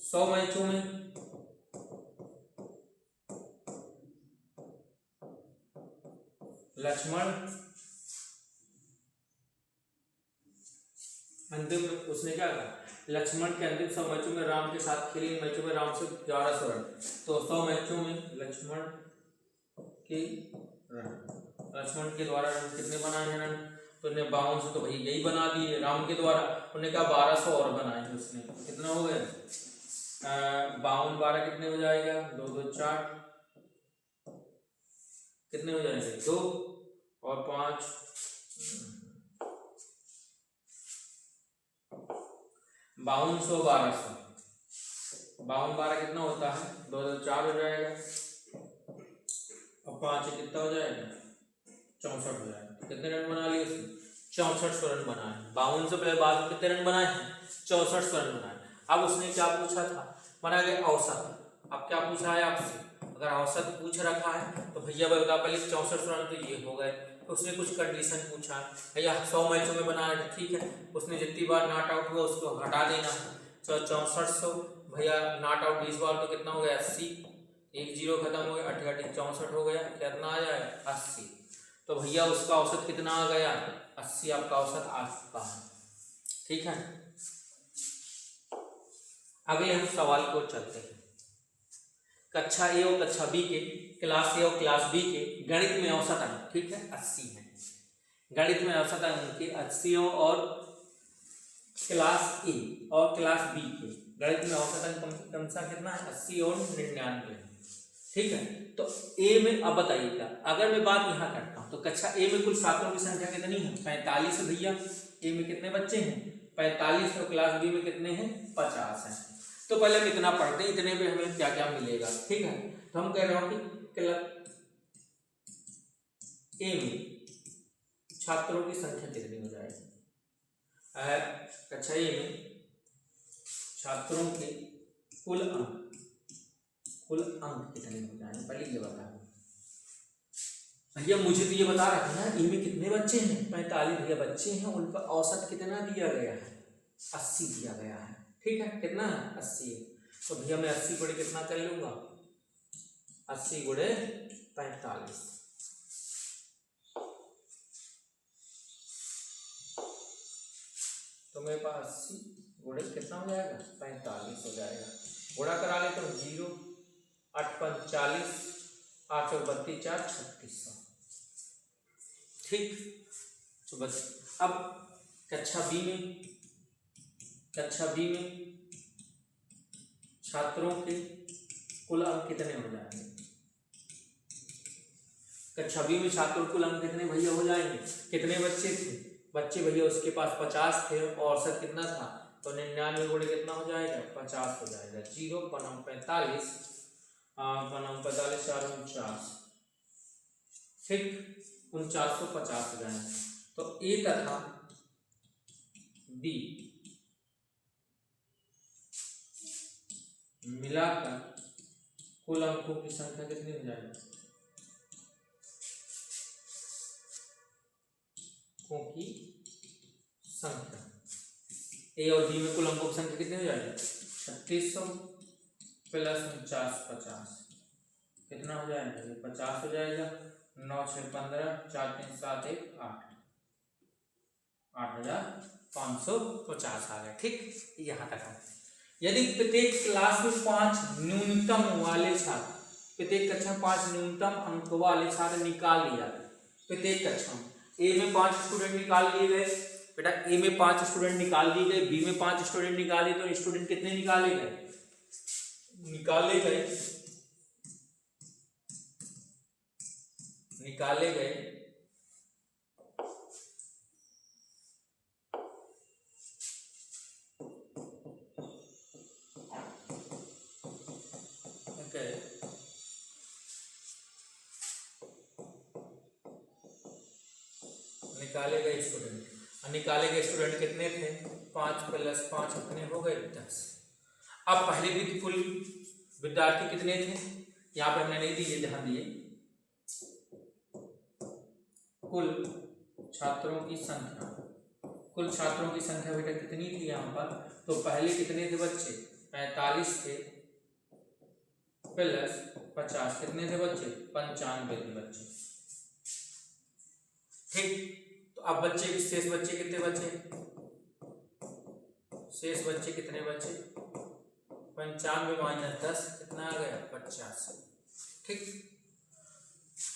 100 मैचों में। लक्ष्मण अंतिम उसने क्या कहा? लक्ष्मण के अंतिम 100 मैचों में राम के साथ खेले, इन मैचों में राम से 1100 रन, तो 100 मैचों में लक्ष्मण के द्वारा रन कितने बनाए हैं? रन तो उन्हें 5200 तो भाई यही बना दिए राम के द्वारा। उन्हें कहा 1200 और बनाए हैं उसने, कितना हो गया? 52 12 कितने हो जाएगा? 2 2 4 कितने हो जाएंगे? 2 और 5 5200 1200, 52 12 कितना होता है? 2 2 4 हो जाएगा, और 5 कितना हो जाएगा? 64 हो जाएगा। कितने रन बना लिए उसने? 6400 रन बनाए। 52 से पहले बाद में कितने रन बनाए हैं? 6400 रन बनाए। अब उसने क्या पूछा था? बना गया औसत। अब क्या पूछा है आपसे? अगर औसत पूछ रखा है तो भैया बता पहले 6400 रन तो ये हो गए। तो उसने कुछ कंडीशन पूछा भैया 100 मैचों में बनाया था, ठीक है, उसने जितनी बार नॉट आउट हुआ उसको हटा देना है। तो 6400 भैया नॉट आउट 20 बार तो कितना हो गया? 80, 1 0 खत्म हो गया, 88 64 हो गया, कितना आ जाएगा? 80। तो भैया उसका औसत कितना आ गया? 80 आपका औसत आ चुका है। ठीक है, अगले हम सवाल को चलते हैं। कक्षा ए और कक्षा बी के, क्लास ए और क्लास बी के गणित में औसत अंक, ठीक है, 80 है। गणित में औसत अंक के 80 और क्लास ए और क्लास बी के गणित में औसत अंक कम सा कितना है? 80 और 99। ठीक है, तो ए में अब बताइएगा, अगर मैं बात यहाँ करता हूँ तो कक्षा ए में कुल छात्रों की संख्या कितनी है? 45 है भैया। ए में कितने बच्चे हैं? 45। और क्लास बी में कितने हैं? 50 हैं। तो पहले हम इतना पढ़ते हैं, इतने में हमें क्या क्या मिलेगा। ठीक है, तो हम कह रहे हो कि ए में छात्रों की संख्या कितनी हो जाएगी? कक्षा ए में छात्रों के कुल अंक कितने हो जाएंगे? पहले ये बता भैया, मुझे तो ये बता रखा है ना, ए में कितने बच्चे हैं? 45 भैया बच्चे हैं, उनका औसत कितना दिया गया है? 80 दिया गया है। ठीक है, कितना है 80 है। तो भैया मैं 80 गुणे कितना कर लूंगा, 80 गुणे 45, तो मेरे पास 80 गुणे कितना हो जाएगा 45 हो जाएगा। गुणा करा लेते हो 0 8 5 40 8 और 32 4 3600। ठीक, तो बस अब कक्षा बी में छात्रों के कुल अंक कितने हो जाएंगे। कक्षा बी में छात्रों के कुल अंक कितने भैया हो जाएंगे, कितने बच्चे थे, बच्चे भैया उसके पास 50 थे और औसत कितना था, तो 99 गुणे कितना हो जाएगा 50 हो जाएगा। 0 बनाम 45 बनाम 45 4 49, ठीक 4950 हो जाएंगे। तो ए तथा बी मिलाकर कुल अंकों की संख्या कितनी हो जाएगी, अंकों की संख्या ए और बी में कुल अंकों की संख्या कितनी हो जाएगी 3600 प्लस 49 50 कितना हो जाएगा, ये 50 हो जाएगा। 9 6 15 4 3 7 1 8 8550 आ गया। ठीक, यहाँ तक है। यदि प्रत्येक क्लास में 5 न्यूनतम वाले छात्र, प्रत्येक कक्षा में 5 न्यूनतम अंक वाले छात्र निकाल लिए जाते, प्रत्येक कक्षा में ए में 5 स्टूडेंट निकाल लिए गए, बेटा ए में 5 स्टूडेंट निकाल दिए गए, बी में 5 स्टूडेंट निकाले, तो स्टूडेंट कितने निकाले गए, निकाले गए निकाले गए स्टूडेंट कितने थे 5 + 5 कितने हो गए 10। अब पहले भी कुल विद्यार्थी कितने थे, यहाँ पे हमने नहीं दिए, ध्यान दिए, कुल छात्रों की संख्या बेटा कितनी थी यहाँ पर, तो पहले कितने थे बच्चे 45 थे प्लस 50 कितने थे बच्चे 95 थे बच्चे। ठीक, तो अब बच्चे शेष बच्चे कितने बचे, शेष बच्चे कितने बचे 95 - 10 कितना आ गया 85। ठीक,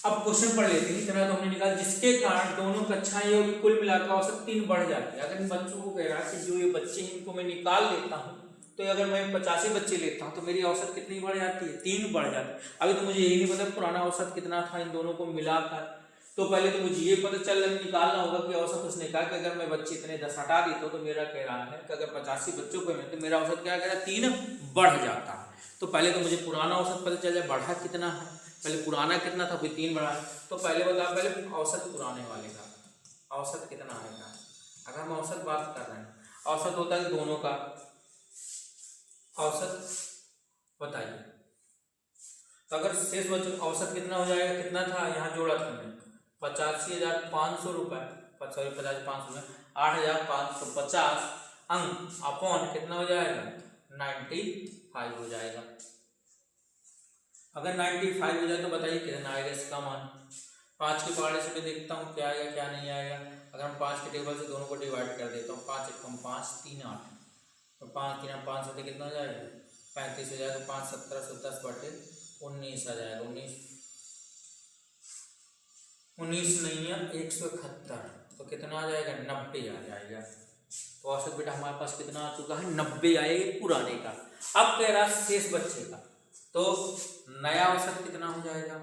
अब क्वेश्चन पढ़ लेते हैं। इतना तो हमने निकाला, जिसके कारण दोनों कक्षाएं और कुल मिलाकर औसत 3 बढ़ जाती है। अगर इन बच्चों को कह रहा है कि जो ये बच्चे हैं इनको मैं निकाल लेता हूँ, तो अगर मैं 85 बच्चे लेता हूँ तो मेरी औसत कितनी बढ़ जाती है 3 बढ़ जाती है। अभी तो मुझे यही नहीं पता पुराना औसत कितना था इन दोनों को मिलाकर, तो पहले तो मुझे ये पता चल निकालना होगा कि औसत। उसने कहा कि अगर मैं बच्चे इतने 10 हटा देता हूँ तो मेरा कह रहा है कि अगर 85 बच्चों को तो मेरा औसत क्या कह रहा है 3 बढ़ जाता है। तो पहले तो मुझे पुराना औसत पता चल जाए बढ़ा कितना है, पहले पुराना कितना था फिर 3 बढ़ा, तो पहले बता पहले औसत पुराने वाले का औसत कितना आएगा। अगर हम औसत बात कर रहे हैं, औसत होता है दोनों का औसत बताइए, तो अगर शेष बच्चों का औसत कितना हो जाएगा, कितना था यहाँ जोड़ा था हमने 85,500 रुपए, सॉरी 50,500 में 8,550 अंक अपॉन कितना हो जाएगा 95 हो जाएगा। अगर 95 हो जाए तो बताइए कितना आएगा इसका मान। 5 के पहाड़े से मैं देखता हूँ क्या आएगा क्या नहीं आएगा। अगर हम 5 के टेबल से दोनों को डिवाइड कर देता हूँ, 5 × 5 3 8, तो 5 × 5 होते कितना हो जाएगा 35 हो जाएगा। 5 17 10 बटे 19 आ जाएगा। 19 नहीं है 171, तो कितना आ जाएगा 90 आ जाएगा। तो औसत बेटा हमारे पास कितना आ चुका है 90 आएगा पुराने का। अब कह रहा शेष बच्चे का, तो नया औसत कितना हो जाएगा,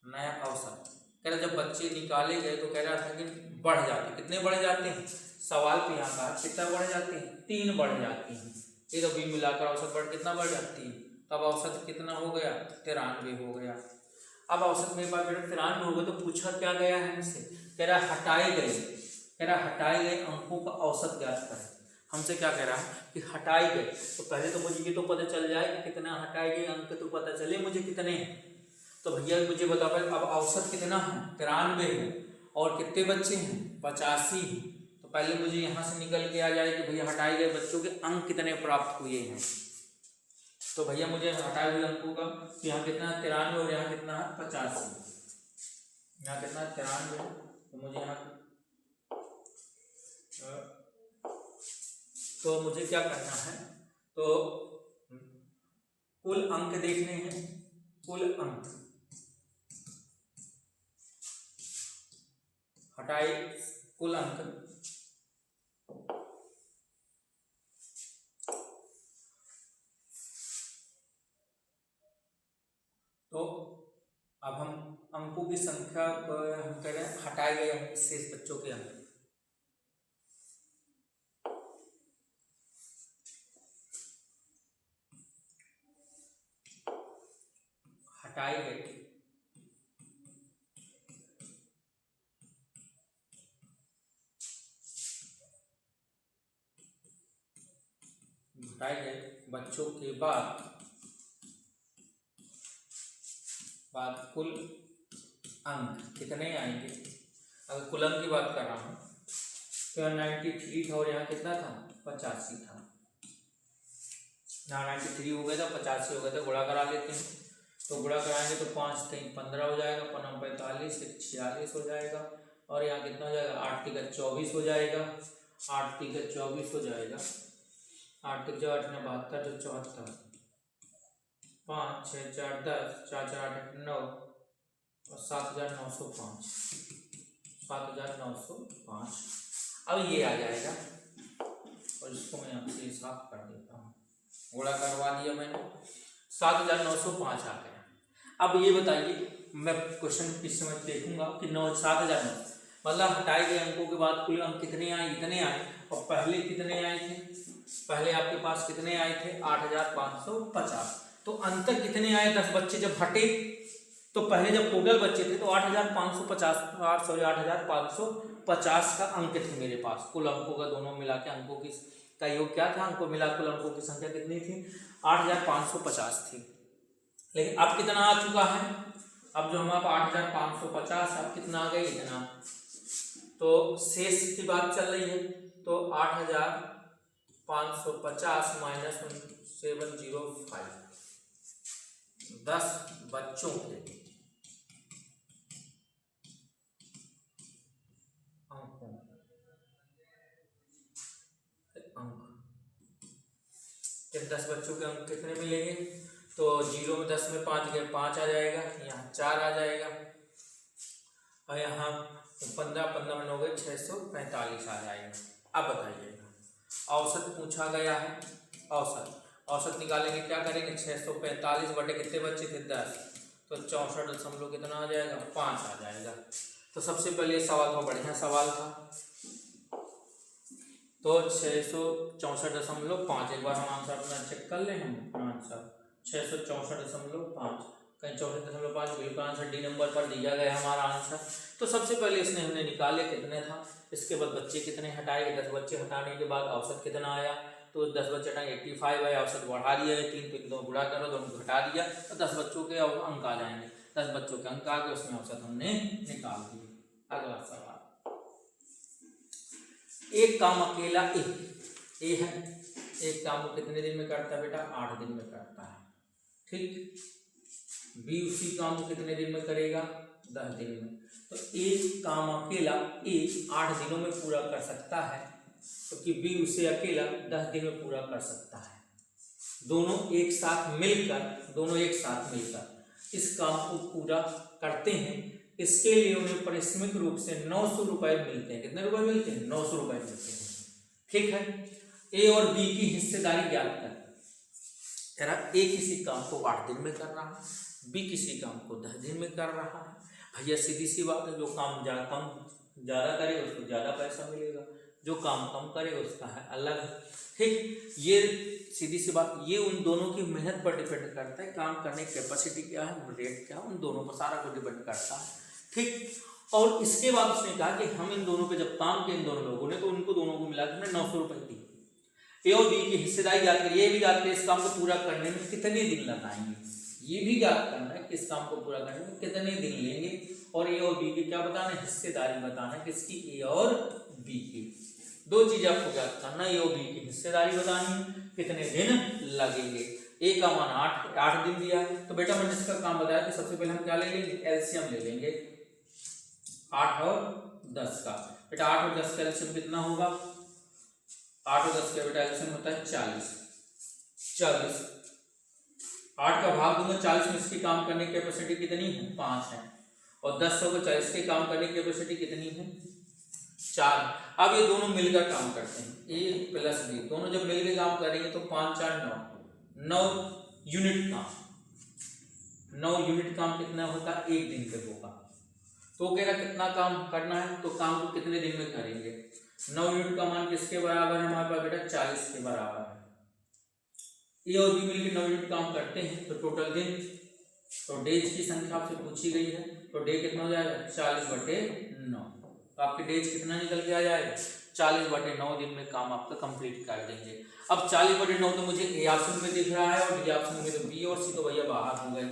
नया औसत कह रहा जब बच्चे निकाले गए तो कह रहा था कि बढ़ जाते, कितने बढ़ जाते हैं, सवाल पे यहाँ का कितना बढ़ जाते हैं 3 बढ़ जाती हैं। ये तो भी मिलाकर औसत बढ़ कितना बढ़ जाती है, तब औसत कितना हो गया 93 हो गया। अब औसत मेरे पास बेटा 93 हो गया, तो पूछा क्या गया है हमसे, कह रहा हटाए गए अंकों का औसत ज्ञात करें। हमसे क्या कह रहा है कि हटाए गए, तो पहले तो मुझे ये तो पता चल जाए कि कितना हटाए गए अंक, तो पता चले मुझे कितने हैं। तो भैया मुझे बता पाए अब औसत कितना है 93 है और कितने बच्चे हैं 85 हैं, तो तो पहले मुझे यहाँ से निकल के आ जाए कि भैया हटाए गए बच्चों के अंक कितने प्राप्त हुए हैं। तो भैया मुझे हटाए हुए अंकों का यहाँ कितना 93 और यहाँ कितना है 85, यहाँ कितना 93, तो मुझे यहाँ तो मुझे क्या करना है, तो कुल अंक देखने हैं, कुल अंक हटाए कुल अंक, तो अब हम अंकों की संख्या हम करें हटाए गए शेष बच्चों के अंक, हटाए गए बच्चों के बाद कुल अंक कितने आएंगे। अगर कुल अंक की बात कर रहा हूँ तो 93 था और यहाँ कितना था 85 था, यहाँ 93 हो गया था 85 हो गया था, गुणा करा लेते हैं। तो गुणा कराएंगे तो 5 3 15 हो जाएगा, 5 45 46 हो जाएगा, और यहाँ कितना हो जाएगा 8 3 24 हो जाएगा, 8 3 24 हो जाएगा, 8 3 8 9 72 74, 5 6 4 10, 4 4 8 9 और 7905, 7905। अब ये आ जाएगा और इसको मैं यहाँ से साफ कर देता हूँ, गुणा करवा दिया मैंने, 7905 आ गया। अब ये बताइए, मैं क्वेश्चन किस समय देखूंगा कि 7009 मतलब हटाए गए अंकों के बाद कुल अंक कितने आए, इतने आए, और पहले कितने आए थे, पहले आपके पास कितने आए थे 8550, तो अंतर कितने आए 10 बच्चे जब हटे, तो पहले जब टोटल बच्चे थे तो 8550 का अंक थे मेरे पास, कुल अंकों का दोनों मिला के अंकों की का योग क्या था, अंकों मिला कुल अंकों की संख्या कितनी थी 8550 थी। लेकिन अब कितना आ चुका है, अब जो हमारे 8550 अब कितना आ गई इतना, तो शेष की बात चल रही है, तो 8550 माइनस 705 10 बच्चों के अंक 10 बच्चों के अंक कितने मिलेंगे, तो 0 में 10 में 5 गए 5 आ जाएगा, यहाँ 4 आ जाएगा, और यहाँ 15 में 9 गए 645 आ जाएगा। अब बताइएगा औसत पूछा गया है, औसत निकालेंगे, क्या करेंगे 645 बटे कितने बच्चे थे 10, तो 64 कितना आ जाएगा 5 आ जाएगा। तो सबसे पहले सवाल था बढ़िया सवाल था, तो 664.5, एक बार हम आंसर अपना चेक कर लें, हम आंसर 664.5, कहीं 64.5 बिल्कुल आंसर डी नंबर पर दिया गया हमारा आंसर। तो सबसे पहले इसने हमने निकाले कितने था, इसके बाद बच्चे कितने हटाए, 10 बच्चे हटाने के बाद औसत कितना आया, तो 10 बच्चे हटाए 85 आया, औसत बढ़ा दिया है 3, तो 2 गुणा करो, दोनों घटा दिया, तो 10 बच्चों के अंक आ जाएंगे, 10 बच्चों के अंक आ गए, उसमें औसत हमने निकाल दी। अगला सवाल, एक काम अकेला ए है, एक काम को कितने दिन में करता है बेटा 8 दिन में करता है, ठीक। बी उसी काम को कितने दिन में करेगा 10 दिन में, तो एक काम अकेला ए 8 दिनों में पूरा कर सकता है, क्योंकि बी उसे अकेला 10 दिन में पूरा कर सकता है। दोनों एक साथ मिलकर इस काम को पूरा करते हैं, इसके लिए उन्हें पारिश्रमिक रूप से 900 रुपए मिलते हैं। कितने रुपए मिलते हैं 900 रुपए मिलते हैं, ठीक है। ए और बी की हिस्सेदारी ज्ञात कर, ए किसी काम को 8 दिन में कर रहा है, बी किसी काम को 10 दिन में कर रहा है। भैया सीधी सी बात है, जो काम ज़्यादा करेगा उसको ज़्यादा पैसा मिलेगा, जो काम कम करेगा उसका है अलग, ठीक। ये सीधी सी बात, ये उन दोनों की मेहनत पर डिपेंड करता है, काम करने की कैपेसिटी क्या है, रेट क्या है, उन दोनों पर सारा कुछ डिपेंड करता है, ठीक। और इसके बाद उसने कहा कि हम इन दोनों पे जब काम किया इन दोनों लोगों ने, तो उनको दोनों को मिला के 900 रुपए दी। ए और बी की हिस्सेदारी याद करिए, ये भी याद करिए इस काम को पूरा करने में कितने दिन लगाएंगे, ये भी याद करना है कि इस काम को पूरा करने में कितने दिन लेंगे, और ए और बी की क्या बताना है हिस्सेदारी बताना है, किसकी ए और बी की। दो चीज आपको ज्ञात करना, ए और बी की हिस्सेदारी बतानी है, कितने दिन लगेंगे। ए का मान 8 दिन दिया है, तो बेटा मैंने इसका काम बताया कि सबसे पहले हम क्या ले लेंगे, एलसीएम ले लेंगे 8 और 10 का। बेटा 8 और 10 का एलसीएम कितना होगा, 8 और 10 का बेटा एलसीएम होता है 40। 8 का भाग दूंगा 40 में, इसकी काम करने की कैपेसिटी कितनी है, 5 है, और 10 को 40 के काम करने की कैपेसिटी कितनी है, 4। अब ये दोनों मिलकर काम करते हैं, ए प्लस बी दोनों जब मिलकर काम करेंगे तो 5 4 9 यूनिट काम। 9 यूनिट काम कितना होता है, 1 दिन पे होगा। तो कह रहा कितना काम करना है, तो काम को कितने दिन में करेंगे। 9 यूनिट का मान किसके बराबर है हमारे पास बेटा, 40 के बराबर है। ए और बी मिलकर 9 यूनिट काम करते हैं, तो टोटल दिन, तो डेज की संख्या आपसे पूछी गई है, तो डे कितना हो जाएगा, 40/9। तो आपके डेज कितना निकल के आ जाएगा, 40/9 दिन में काम आपका कंप्लीट कर देंगे। अब 40/9 तो मुझे ए ऑप्शन में दिख रहा है, और डी ऑप्शन में तो बी और सी तो भैया बाहर हो गए।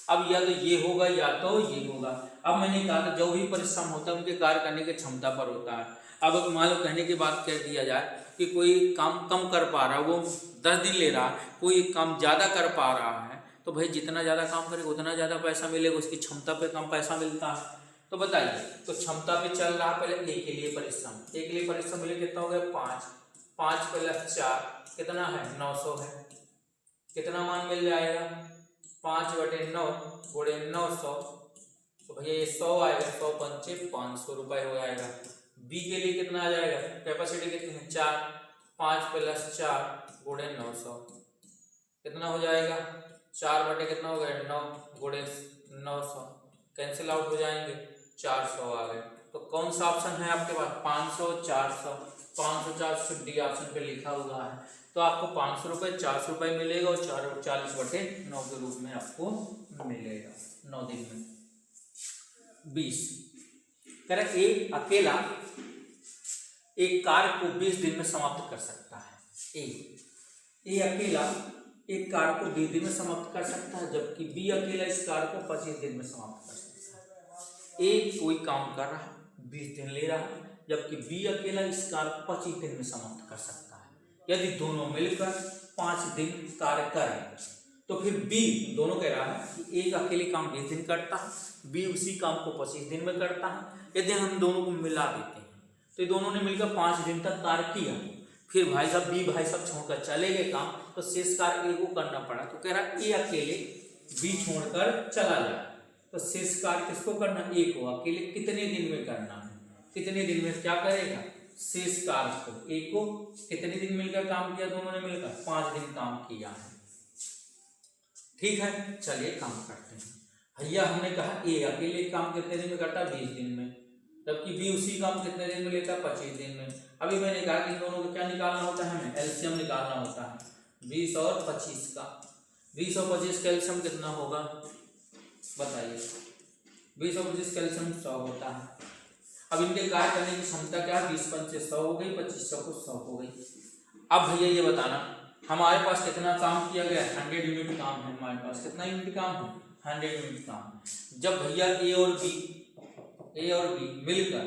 अब या तो ये होगा या तो ये होगा। अब मैंने कहा था जो भी परिश्रम होता है उनके कार्य करने की क्षमता पर होता है। अब मान लो कहने की बात कह दिया जाए कि कोई काम कम कर पा रहा है, वो 10 दिन ले रहा है, कोई काम ज़्यादा कर पा रहा है, तो भाई जितना ज़्यादा काम करेगा उतना ज़्यादा पैसा मिलेगा, उसकी क्षमता पे कम पैसा मिलता है। तो बताइए, तो क्षमता पे चल रहा है पहले ए के लिए परिश्रम, ए के लिए परिश्रम मिले कितना हो गया, 5, 5 + 4 कितना है, 900 है। कितना मान मिल जाएगा, 5/9 × 900, तो भैया ये 100 आएगा, 100 पंचे 500 रुपये हो जाएगा। बी के लिए कितना आ जाएगा, कैपेसिटी कितनी है, 4, 5 + 4 × 900 कितना हो जाएगा, 4 कितना हो गया, 9 × 900 कैंसिल आउट हो जाएंगे, 400 आ गए। तो कौन सा ऑप्शन है आपके पास, 500 400, 500 400 डी ऑप्शन पे लिखा हुआ है। तो आपको 500 रुपये 400 रुपये मिलेगा, और 40/9 के रूप में आपको मिलेगा 9 दिन में 20। कह रहे ए अकेला एक कार्य को 20 दिन में समाप्त कर सकता है। ए अकेला एक कार्य को 20 दिन में समाप्त कर सकता है, जबकि बी अकेला इस कार्य को 25 दिन में समाप्त कर सकता है। ए कोई काम कर रहा है, 20 दिन ले रहा है, जबकि बी अकेला इस कार्य को 25 दिन में समाप्त कर सकता है। यदि दोनों मिलकर 5 दिन कार्य करें, तो फिर बी, दोनों कह रहा है कि एक अकेले काम 20 दिन करता है, बी उसी काम को 25 दिन में करता है। यदि हम दोनों को मिला देते हैं, तो ये दोनों ने मिलकर 5 दिन तक कार्य किया, फिर भाई साहब बी भाई साहब छोड़कर चले गए काम, तो शेष कार्य ए को करना पड़ा। तो कह रहा है ए अकेले बी छोड़कर चला जाए, तो शेष कार्य किसको करना, ए को। अकेले कितने दिन में करना है, कितने दिन में क्या करेगा, शेष कार्य को। ए को कितने दिन मिलकर काम किया, दोनों ने मिलकर 5 दिन काम किया है। ठीक है, चलिए काम करते हैं। भैया हमने कहा ए अकेले काम कितने दिन में करता है, 20 दिन में, जबकि बी उसी काम कितने दिन में लेता है, 25 दिन में। अभी मैंने कहा कि इन दोनों को क्या निकालना होता है, हमें एलसीएम निकालना होता है 20 और 25 का। 20 और 25 का एलसीएम कितना होगा बताइए, 20 और 25 का एलसीएम 100 होता है। अब इनके कार्य करने की क्षमता क्या है, 20 पंचे 100 हो गई, 25 को 100 हो गई। अब भैया ये बताना हमारे पास कितना काम किया गया, 100 यूनिट काम है हमारे पास। कितना यूनिट काम है, 100 यूनिट काम। जब भैया ए और बी मिलकर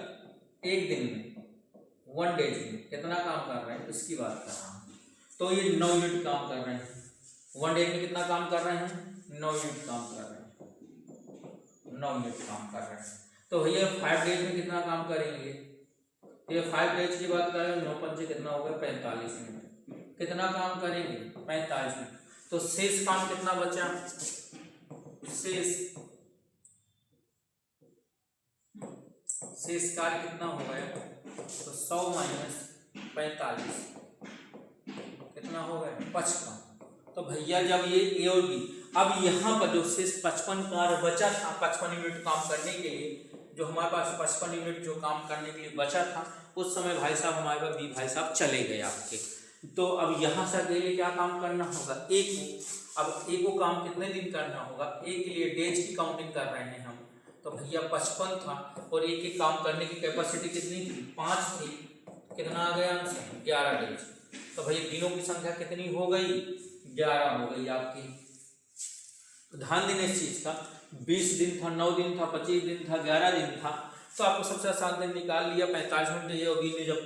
एक दिन में 1 डे में कितना काम कर रहे हैं, इसकी बात कर रहा हूँ। तो ये 9 यूनिट काम कर रहे हैं, 1 डे में कितना काम कर रहे हैं, 9 यूनिट काम कर रहे हैं, 9 यूनिट काम कर रहे हैं। तो भैया 5 डेज में कितना काम करेंगे, ये 5 डेज की बात करें, 9 पंचे कितना होगा, 45 मिनट। कितना काम करेंगे, 45 मिनट। तो शेष काम कितना बचा, शेष कार्य कितना हो गया, तो 100 - 45 कितना हो गया, 55। तो भैया जब ये ए और बी, अब यहाँ पर जो शेष 55 कार्य बचा था, 55 यूनिट काम करने के लिए, जो हमारे पास 55 यूनिट जो काम करने के लिए बचा था, उस समय भाई साहब हमारे पास बी भाई साहब चले गए आपके। तो अब यहाँ से अकेले क्या काम करना होगा, ए को। अब ए को काम कितने दिन करना होगा, ए के लिए डेज की काउंटिंग कर रहे हैं हम। तो भैया 55 था, और ए के काम करने की कैपेसिटी कितनी थी, 5 थी। कितना आ गया आंसर, 11 डेज। तो भैया दिनों की संख्या कितनी हो गई, 11 हो गई आपकी। तो ध्यान देने इस चीज का, 20 दिन था, 9 दिन था, 25 दिन था, 11 दिन था। तो आपको सबसे आसान दिन निकाल लिया, 45 मिनट। ये और बी ने जब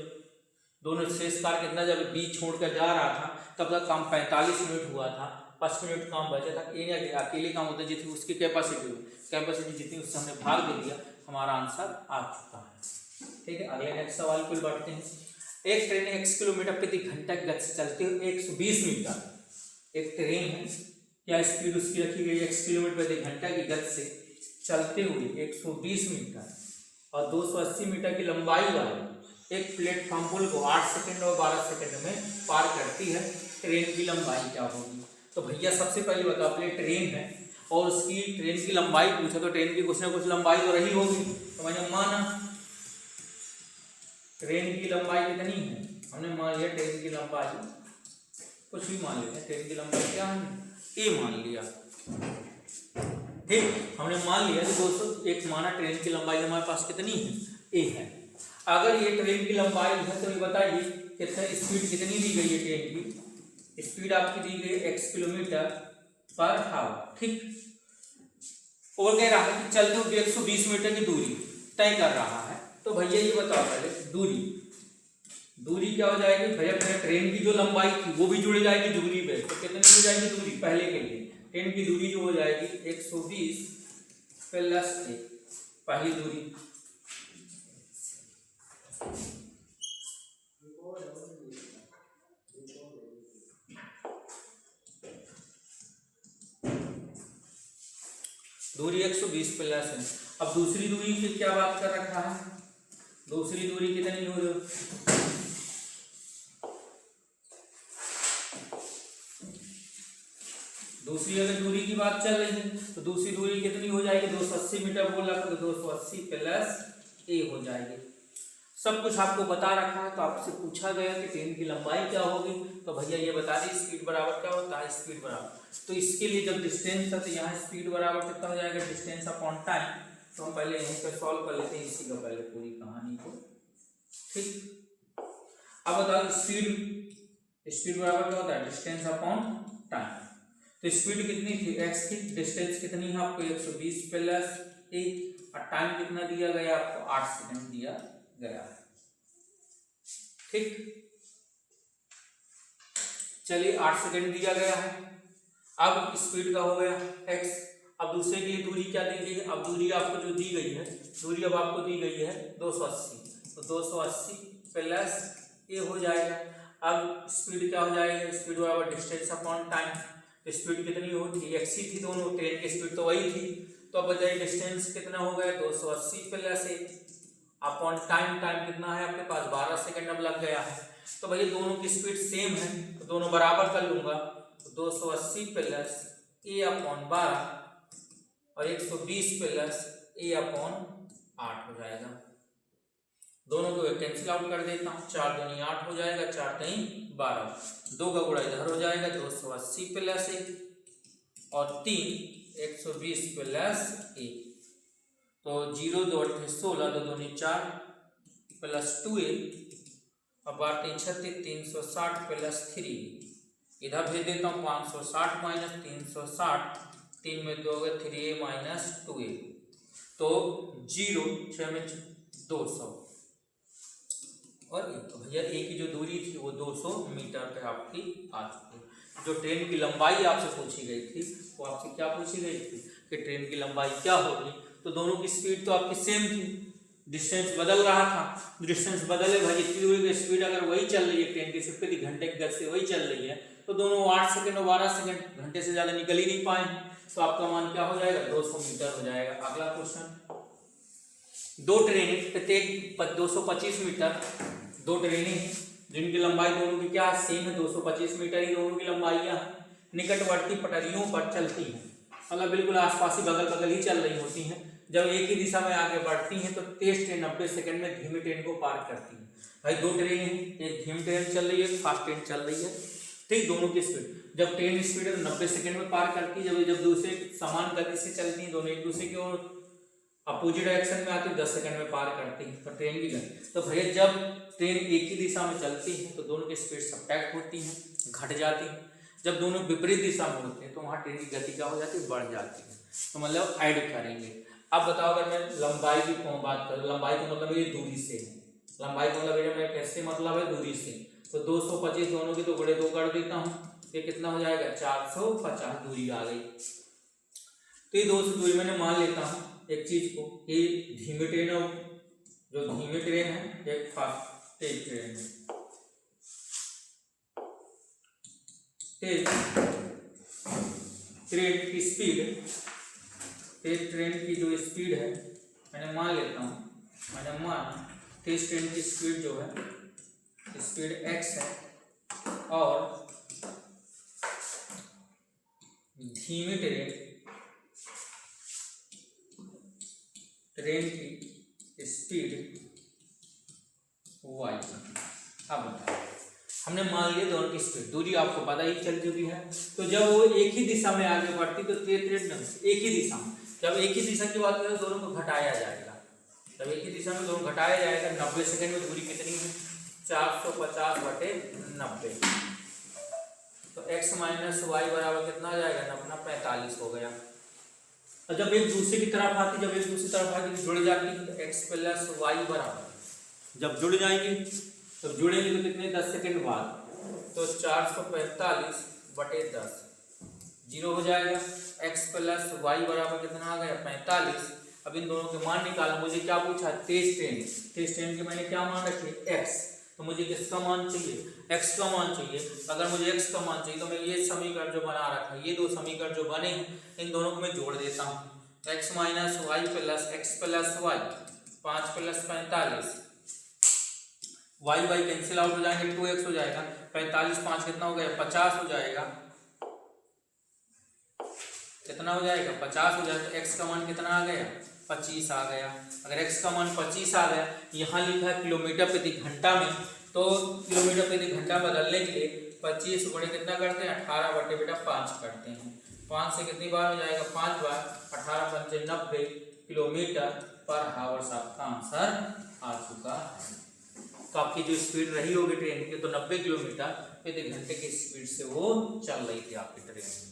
दोनों शेष कार्य कितना, जब बी छोड़ कर जा रहा था तब तक काम 45 मिनट हुआ था, 5 मिनट काम बचा था। ए अकेले काम होता है जितनी उसकी कैपेसिटी जितनी उससे हमने भाग दे दिया, हमारा आंसर आ चुका है। ठीक है, अगले नेक्स्ट सवाल को बढ़ते हैं। एक ट्रेन 1 किलोमीटर प्रति घंटा की गति से चलती है 120 मीटर। एक ट्रेन है, क्या स्पीड उसकी रखी गई 1 किलोमीटर प्रति घंटा की गति से चलते हुए 120 मीटर और 280 मीटर की लंबाई वाले एक प्लेटफॉर्म पुल को 8 सेकंड और 12 सेकंड में पार करती है, ट्रेन की लंबाई क्या होगी? तो भैया सबसे पहले बताओ, अपने ट्रेन है और उसकी ट्रेन की लंबाई पूछा तो ट्रेन की कुछ ना कुछ लंबाई तो रही होगी। तो मैंने माना ट्रेन की लंबाई कितनी है, हमने मान लिया ट्रेन की लंबाई, कुछ भी मान लेते हैं, ट्रेन की लंबाई क्या है, ए मान लिया। ठीक, हमने मान लिया कि 201 माना, ट्रेन की लंबाई हमारे पास कितनी है, ए है। अगर ये ट्रेन की लंबाई है तो ये बताइए कितना स्पीड कितनी दी गई है, ट्रेन की स्पीड आपकी दी गई 1 किलोमीटर पर आवर। ठीक, और कह रहा है कि चलते हुए 120 मीटर की दूरी तय कर रहा है। तो भैया ये बताओ पहले दूरी क्या हो जाएगी भैया, पहले ट्रेन की जो लंबाई थी वो भी जुड़ जाएगी दूरी पे, तो कितनी हो जाएगी दूरी पहले के लिए, ट्रेन की दूरी जो हो जाएगी 120 प्लस 1, पहली दूरी। दूरी 120 प्लस है। अब दूसरी दूरी की क्या बात कर रखा है, दूसरी दूरी कितनी हो रही, दूसरी अगर दूरी की बात चल रही है तो दूसरी दूरी कितनी हो जाएगी, 280 मीटर बोला तो 280 प्लस ए हो जाएगी। सब कुछ आपको बता रखा है, तो आपसे पूछा गया कि ट्रेन की लंबाई क्या होगी, तो भैया ये बता दी स्पीड बराबर क्या होता है, स्पीड बराबर। तो इसके लिए जब डिस्टेंस है तो यहाँ स्पीड बराबर कितना हो जाएगा, डिस्टेंस अपॉन टाइम। तो हम पहले यहीं पर सॉल्व कर लेते हैं इसी का पहले पूरी कहानी को। ठीक, अब बताओ स्पीड बराबर क्या होता है, डिस्टेंस अपॉन टाइम। तो स्पीड कितनी थी x की, डिस्टेंस कितनी है आपको 120 प्लस 1 और टाइम कितना दिया गया आपको 8 सेकंड दिया गया है। ठीक, चलिए 8 सेकंड दिया गया है। अब स्पीड का हो गया x। अब दूसरे के लिए दूरी क्या दी गई है, अब दूरी आपको जो दी गई है, दूरी अब आपको दी गई है 280, तो 280 प्लस ए हो जाएगा। अब स्पीड क्या हो जाएगा, स्पीड बराबर डिस्टेंस अपॉन टाइम। स्पीड कितनी होती है, x ही थी दोनों, ट्रेन की स्पीड तो वही थी, तो अब बताइए डिस्टेंस कितना हो गया 280 प्लस ए अपॉन टाइम। टाइम कितना है आपके पास 12 सेकंड अब लग गया है। तो भैया दोनों की स्पीड सेम है तो दोनों बराबर कर लूंगा, तो 280 प्लस ए अपॉन 12 और 120 प्लस ए अपॉन 8 हो जाएगा। दोनों को कैंसिल आउट कर देता हूँ, 4 दूनी 8 हो जाएगा, 4 तीन 12, 2 का गुणा इधर हो जाएगा 280 प्लस 1 और 3 120 प्लस 1, तो 0 2 8 16, 2 दूनी 4 प्लस 2a और 12 3 36, 360 प्लस 3, इधर भेज देता हूँ 560 माइनस 360, 3 में 2 गए 3a माइनस 2a, तो 0 6 में 200 और तो भैया ए की जो दूरी थी वो 200 मीटर पे आपकी आ चुकी है। जो ट्रेन की लंबाई आपसे पूछी गई थी वो आपसे क्या पूछी गई थी कि ट्रेन की लंबाई क्या होगी, तो दोनों की स्पीड तो आपकी सेम थी, डिस्टेंस बदल रहा था, डिस्टेंस बदले भाई इतनी दूरी की स्पीड अगर वही चल रही है ट्रेन की स्पीड प्रति घंटे की गति से वही चल रही है, तो दोनों 8 सेकंड और 12 सेकंड घंटे से ज़्यादा निकल ही नहीं पाएंगे, तो आपका मान क्या हो जाएगा 200 मीटर हो जाएगा। अगला क्वेश्चन, दो ट्रेनें प्रत्येक 225 मीटर, दो ट्रेनें हैं जिनकी लंबाई दोनों की क्या सेम है, 225 मीटर ही दोनों की लंबाइयाँ निकटवर्ती पटरियों पर चलती हैं, मतलब बिल्कुल आसपास ही बगल बगल ही चल रही होती हैं। जब एक ही दिशा में आगे बढ़ती हैं तो तेज ट्रेन 90 सेकंड में धीमी ट्रेन को पार करती है। भाई दो ट्रेन हैं, एक धीमी ट्रेन चल रही है, एक फास्ट ट्रेन चल रही है, ठीक, दोनों की स्पीड, जब ट्रेन स्पीड 90 सेकंड में पार करती है, जब दूसरे समान गति से चलती हैं, दोनों एक दूसरे की ओर अपोजिट डायरेक्शन में आती है, 10 सेकंड में पार करती है। तो ट्रेन की गति, तो भैया जब ट्रेन एक ही दिशा में चलती है तो दोनों की स्पीड सब्ट्रैक्ट होती है, घट जाती है। जब दोनों विपरीत दिशा में होते हैं तो वहाँ ट्रेन की गति क्या हो जाती है, बढ़ जाती है, तो मतलब ऐड करेंगे। अब बताओ अगर मैं लंबाई की बात करूँ, लंबाई का मतलब ये दूरी से है, लंबाई का मतलब एरिया में कैसे मतलब है दूरी से, तो 225 दोनों की तो बड़े 2 कर देता हूँ, ये कितना हो जाएगा 450 दूरी आ गई। तो ये 200 दूरी मैंने मान लेता हूँ एक चीज को कि धीमी ट्रेन और जो धीमी ट्रेन है एक फास्ट तेज ट्रेन है, तेज ट्रेन की स्पीड, तेज ट्रेन की जो स्पीड है मैंने मान लेता हूँ, मैंने माना तेज ट्रेन की स्पीड जो है स्पीड x है और धीमी ट्रेन की स्पीड y। अब बताओ, हमने मान लिया दोनों की स्पीड, दूरी आपको पता ही चल चुकी है, तो जब वो एक ही दिशा में आगे बढ़ती तो तेज ट्रेन एक ही दिशा में, जब एक ही दिशा की बात करें दोनों को घटाया जाएगा, जब एक ही दिशा में दोनों घटाया जाएगा 90 सेकंड में दूरी कितनी है 450/90, तो x माइनस वाई बराबर कितना आ जाएगा अपना 45 हो गया। और जब एक दूसरे की तरफ आती, जब एक दूसरी तरफ आती जुड़ जाती है तो x प्लस वाई बराबर, जब जुड़ जाएंगे तो जुड़ेंगे तो कितने 10 सेकंड बाद, तो 445/10 जीरो हो जाएगा, x प्लस वाई बराबर कितना आ गया 45। अब इन दोनों के मान निकाला, मुझे क्या पूछा तेज ट्रेन, तेज ट्रेन के मैंने क्या मान रखे x, तो मुझे किसका मान चाहिए x का मान चाहिए। अगर मुझे x का मान चाहिए तो मैं ये समीकरण जो बना रखा है, ये दो समीकरण जो बने हैं इन दोनों को मैं जोड़ देता हूँ, x minus Y plus x प्लस Y 5 plus 45, Y Y cancel out हो जाएंगे 2x हो जाएगा, 45 5 कितना हो गया 50 हो जाएगा, कितना हो जाएगा 50 हो जाएगा, तो x का मान कितना आ गया 25 आ गया। अगर x का मान 25 आ गया, यहाँ लिखा है किलोमीटर प्रति घंटा में, तो किलोमीटर प्रति घंटा बदलने के लिए 25 गुणे कितना करते हैं 18/5 करते हैं, 5 से कितनी बार हो जाएगा 5 बार, 18 पंचे 90 किलोमीटर पर हावर्स आपका आंसर आ चुका है। तो आपकी जो स्पीड रही होगी ट्रेन की तो 90 किलोमीटर प्रति घंटे की स्पीड से वो चल रही थी आपकी ट्रेन।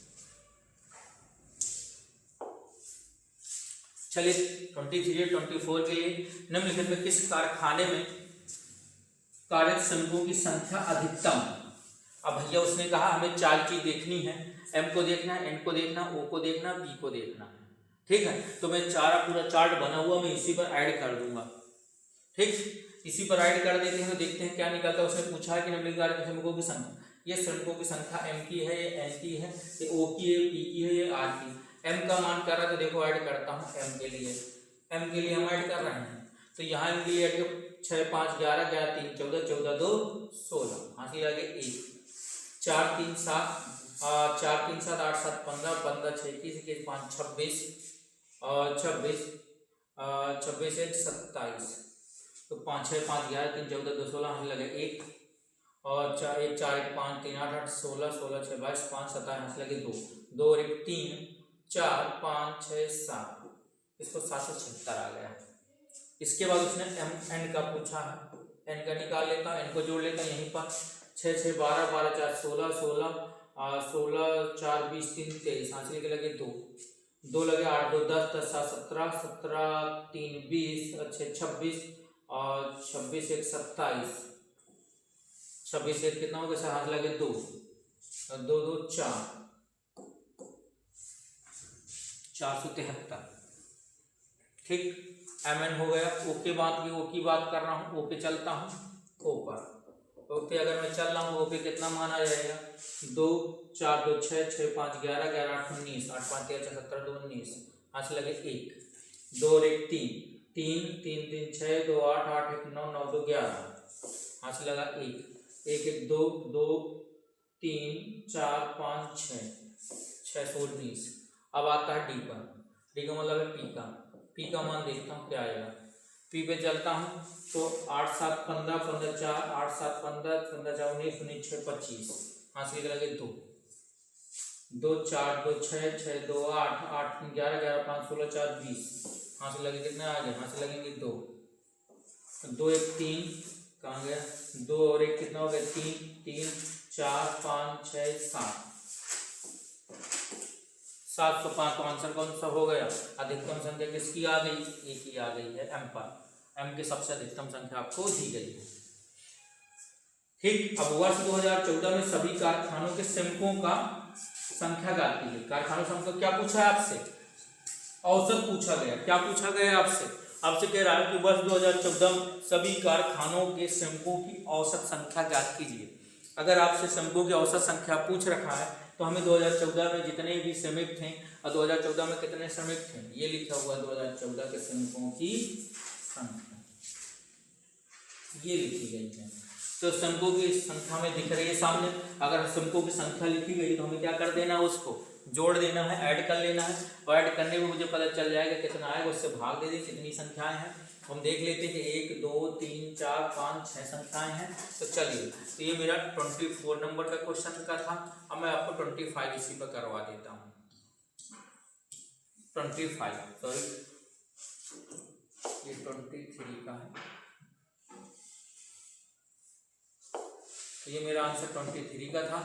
चलिए 23 और 24 के लिए निम्नलिखित में किस कारखाने में कार्यरत श्रमिकों की संख्या अधिकतम। अब भैया उसने कहा हमें 4 चीज देखनी है, m को देखना है, n को देखना, o को देखना, b को देखना है, ठीक है। तो मैं पूरा चार्ट बना हुआ मैं इसी पर ऐड कर दूंगा, ठीक, इसी पर ऐड कर देते हैं तो देखते हैं क्या निकलता है। उसने पूछा है कि निम्नलिखित कार्यरत श्रमिकों की संख्या, ये श्रमिकों की संख्या m की है, ये n की है, ये o की है, p की है, ये r की। m का मान कर रहा है तो देखो ऐड करता हूँ m के लिए हम ऐड कर रहे हैं, तो यहाँ m के लिए ऐड 6 5 11 11 3 14 14 2 16 हासिल आगे 1 4 3 7 4 3 7 8 7 15 15 6 21 21 5 26 26 26 1 27, तो 5 6 5 11 3 14 2 16 हासिल लगे 1 और 4 1 4 1 5 3 8 8 16 16 6 22 5 27 हासिल लगे 2 2 और 1 3 4 5 6 7, इसको 776 आ गया। इसके बाद उसने n का पूछा है, n का निकाल लेता हूँ, n को जोड़ लेता हूँ यहीं पर 6 6 12 12 4 16 16 16 4 20 3 23 हासिल के लगे 2 2 लगे 8 2 10 10 7 17 17 3 20 6 26 और 26 1 27 26 1 कितना हो गया हाथ लगे 2 2 2 4 473, ठीक। mn हो गया। ओ की बात कर रहा हूँ, ओ पे चलता हूँ, ओ पर ओ पे अगर मैं चल रहा हूँ ओ पे कितना मान आ जाएगा 2 4 2 6 6 5 11 11 8 19 8 5 13 17 2 19 हाथ लगे 1 2 और 1 3 3 3 3 6 2 8 8 1 9 9 2 11 हाथ लगा 1 1 1 2 2 3 4 5 6 6 19। अब आता है डी पर, डी का मतलब है पी का मान देखता हूँ क्या आएगा। पी पे चलता हूँ तो 8 7 15 15 4 8 7 15 15 4 19 19 6 25 हाथ लगे 2 2 4 2 6 6 2 8 8 11 11 5 16 4 20 हाथ लगे कितने आ गए, हाथ लगेंगे 2 2 1 3 कहाँ गया 2 और 1 कितना हो गया 3 3 4 5 6 7 705 का आंसर कौन सा हो गया, अधिकतम संख्या किसकी आ गई, ए की आ गई है एम पर। m की सबसे अधिकतम संख्या आपको दी गई है। ठीक, अब वर्ष 2014 में सभी कारखानों के श्रमिकों का संख्या ज्ञात कीजिए। कारखानों श्रमिकों क्या पूछा है आपसे, औसत पूछा गया। क्या पूछा गया आपसे, आपसे कह रहा है कि वर्ष 2014 में सभी कारखानों के श्रमिकों की औसत संख्या ज्ञात कीजिए। अगर आपसे श्रमिकों की औसत संख्या पूछ रखा है तो हमें 2014 में जितने भी श्रमिक थे और 2014 में कितने श्रमिक थे ये लिखा हुआ 2014 के श्रमिकों की संख्या ये लिखी गई है। तो श्रमिकों की संख्या में दिख रही है सामने। अगर श्रमिकों की संख्या लिखी गई तो हमें क्या कर देना है, उसको जोड़ देना है, ऐड कर लेना है। और ऐड करने में मुझे पता चल जाएगा कितना आएगा, उससे भाग दे दें कितनी संख्याएं हैं। हम देख लेते हैं कि 1 2 3 4 5 6 संख्याएं हैं। तो चलिए, तो ये मेरा 24 नंबर का क्वेश्चन का था। अब मैं आपको 25 इसी पर करवा देता हूँ। 25 सॉरी ये 23 का है। तो ये मेरा आंसर 23 का था।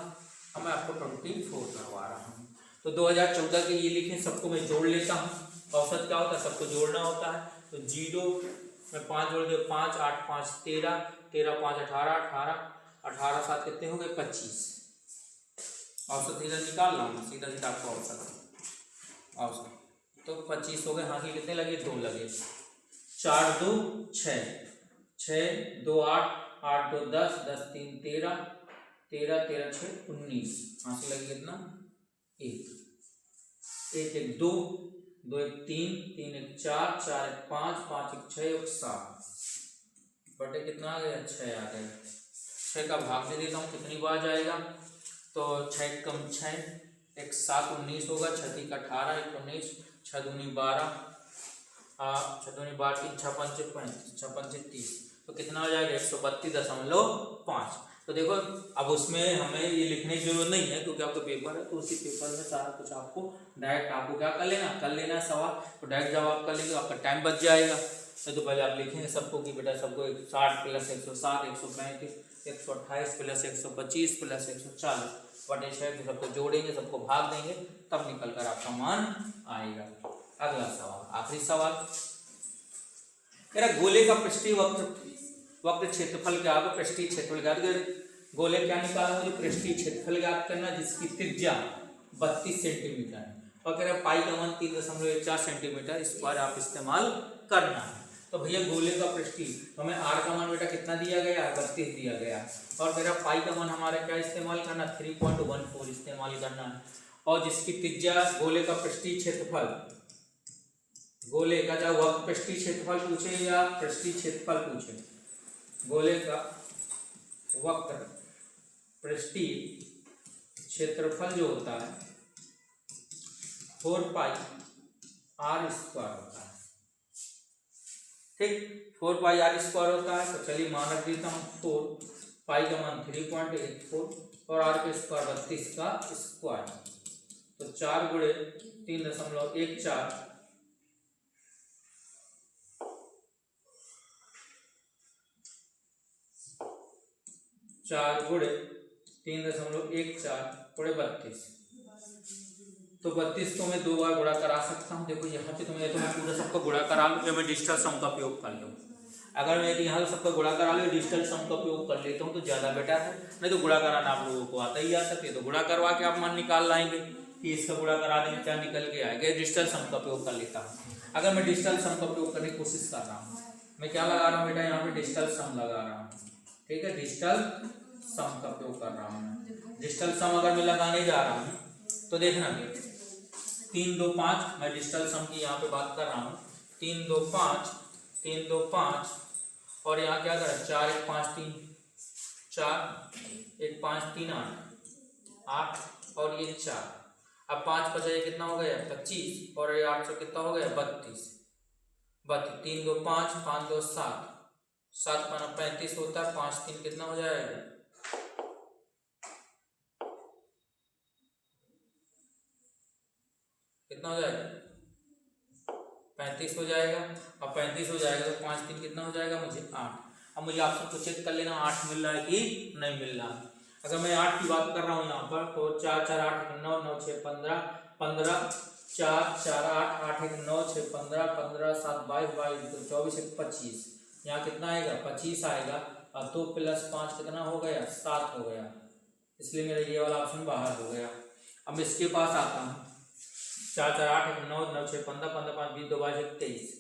अब मैं आपको 24 करवा रहा हूँ। तो 2014 के ये लिखें, सबको मैं जोड़ लेता हूँ। औसत क्या होता है, सबको जोड़ना होता है। तो 0 में 5 जोड़ दे, 5 8 5 13, 13 5 18, 18 18 7 कितने हो गए 25। औसत सीधा निकाल रहा हूँ, सीधा सीधा आपको औसत तो 25 हो गए। हासिल कितने लगे, 2 लगे। 4 2 6, 6 2 8, 8 2 10, 10 3 13, 13 13 6 19। हासिल लगे कितना 1, 1 1 2, 2 1 3, 3 1 4, 4 1 5, 5 1 6, 1 7 बटे कितना आ गया 6 आ गया। 6 का भाग दे देता हूँ, कितनी बार जाएगा। तो 6 कम 6, 1 7 19 होगा। 6 3 18, 1 19, 6 दूनी 12, 6 दूनी 12 3 6 5 35, 6 5 30। तो कितना हो जाएगा 132.5। तो देखो अब उसमें हमें ये लिखने की जरूरत नहीं है क्योंकि आपका पेपर है। तो उसी पेपर में सारा कुछ आपको डायरेक्ट आपको क्या कर लेना सवाल। तो डायरेक्ट जवाब कर लेंगे, आपका टाइम बच जाएगा। तो पहले आप लिखेंगे सबको कि बेटा सबको 60 प्लस 107, 135, 128 प्लस 125 प्लस 140 बटे 6 सबको जोड़ेंगे, सबको भाग देंगे, तब निकल कर आपका मान आएगा। अगला सवाल, आखिरी सवाल, मेरा गोले का पृष्ठीय वक्र क्षेत्रफल क्या होगा, पृष्ठीय क्षेत्रफल क्या होगा। गोले क्या निकालना, मुझे पृष्ठीय क्षेत्रफल ज्ञात करना जिसकी त्रिज्या 32 सेंटीमीटर है और कह रहा पाई का मान 3.14 सेंटीमीटर स्क्वायर आप इस्तेमाल करना है। तो भैया गोले का पृष्ठीय हमें आर का मान बेटा कितना दिया गया, 32 दिया गया और मेरा पाई का मान हमारा क्या इस्तेमाल करना, 3.14 इस्तेमाल करना है। और जिसकी त्रिज्या गोले का पृष्ठीय क्षेत्रफल, गोले का चाहे वक्र पृष्ठीय क्षेत्रफल पूछे या पृष्ठीय क्षेत्रफल पूछे, गोले का वक्र पृष्ठीय क्षेत्रफल जो होता है 4 पाई आर स्क्वायर होता है। ठीक, 4 पाई आर स्क्वायर होता है। तो चलिए मान रख देता हूँ 4 पाई का मान 3.84 और आर के स्क्वायर 32 का स्क्वायर। तो 4 गुणे 3.14 4 गुणे 3.14 गुणे 32। तो 32 को मैं 2 बार गुणा करा सकता हूँ। देखो यहाँ पे तो मैं पूरा सबका गुणा करा लूँ, मैं डिजिटल सम का उपयोग कर लूँ। अगर मैं यहाँ सबका गुणा करा लूँ, डिजिटल सम का उपयोग कर लेता हूँ तो ज़्यादा बेटर है। नहीं तो गुणा कराना आप लोगों को आता ही आता है, तो गुणा करवा के आप मान निकाल लाएंगे कि इसका गुणा करा देंगे क्या निकल के आएगा। डिजिटल सम का उपयोग कर लेता हूँ। अगर मैं डिजिटल सम का उपयोग करने की कोशिश कर रहा हूँ, मैं क्या लगा रहा हूँ बेटा, यहाँ पे डिजिटल सम लगा रहा हूँ। ठीक है, डिजिटल सम का उपयोग कर रहा हूँ। डिजिटल सम अगर मैं लगाने जा रहा हूँ तो देखना 3 2 5, मैं डिजिटल सम की यहाँ पे बात कर रहा हूँ। 3 2 5, 3 2 5 और यहाँ क्या करें 4 1 5 3, 4 1 5 3 8 और ये 4। अब 5 बचा कितना हो गया 25 और ये 8 से कितना हो गया 32। 3 2 5, 5 2 7, 7 5 35 होता है। 5 3 कितना हो जाएगा, कितना हो जाएगा 35 हो जाएगा। अब 35 हो जाएगा तो 5 3 कितना हो जाएगा मुझे 8। अब मुझे आपसे तो चेक कर लेना 8 मिल रहा है कि नहीं मिल रहा है। अगर मैं 8 की बात कर रहा हूँ यहाँ पर तो 4 4 8 9 9 6 15 15 4 4 8 8 1 9 6 15 15 7 22 22 24 1 25 यहाँ कितना आएगा 25 आएगा, और 2 + 5 कितना हो गया 7 हो गया, इसलिए मेरा ये वाला ऑप्शन बाहर हो गया। अब इसके पास आता हूँ, 4 4 8 9 9 6 15 15 5 20 2 22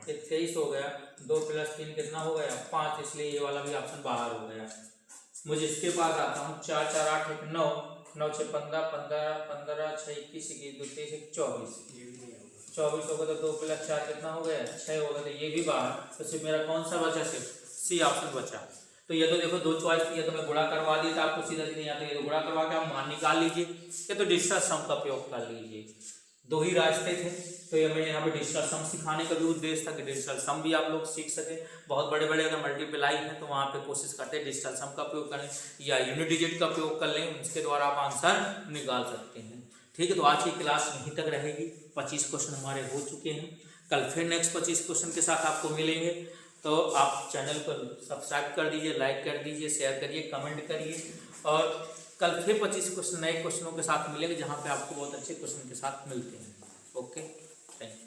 23 हो गया, 2 + 3 कितना हो गया 5, इसलिए ये वाला भी ऑप्शन बाहर हो गया। मुझे इसके पास आता हूँ, 4 4 8 1 9 9 6 15 15 15 6 21 21 2 23 24 24 होगा, तो 2 + 4 कितना हो गया 6 होगा, तो ये भी बाहर। तो सिर्फ मेरा कौन सा बचा, सिर्फ सी ऑप्शन बचा। तो ये तो देखो 2 चॉइस थी, या तो मैं गुणा करवा दी था आपको सीधा सीधा, या तो ये गुणा करवा के आप मान निकाल लीजिए, या तो डिजिटल सम का प्रयोग कर लीजिए। 2 ही रास्ते थे। तो ये मैंने यहाँ पे डिजिटल सम सिखाने का भी उद्देश्य था कि डिजिटल सम भी आप लोग सीख सके। बहुत बड़े बड़े अगर मल्टीप्लाई है तो वहाँ पे कोशिश करते हैं डिजिटल सम का प्रयोग करें या यूनिट डिजिट का प्रयोग कर लें, उसके द्वारा आप आंसर निकाल सकते हैं। ठीक है, तो आज की क्लास यहीं तक रहेगी। 25 क्वेश्चन हमारे हो चुके हैं। कल फिर नेक्स्ट 25 क्वेश्चन के साथ आपको मिलेंगे। तो आप चैनल को सब्सक्राइब कर दीजिए, लाइक कर दीजिए, शेयर करिए, कमेंट करिए, और कल फिर 25 क्वेश्चन नए क्वेश्चनों के साथ मिलेंगे, जहाँ पे आपको बहुत अच्छे क्वेश्चन के साथ मिलते हैं। Okay, thank you.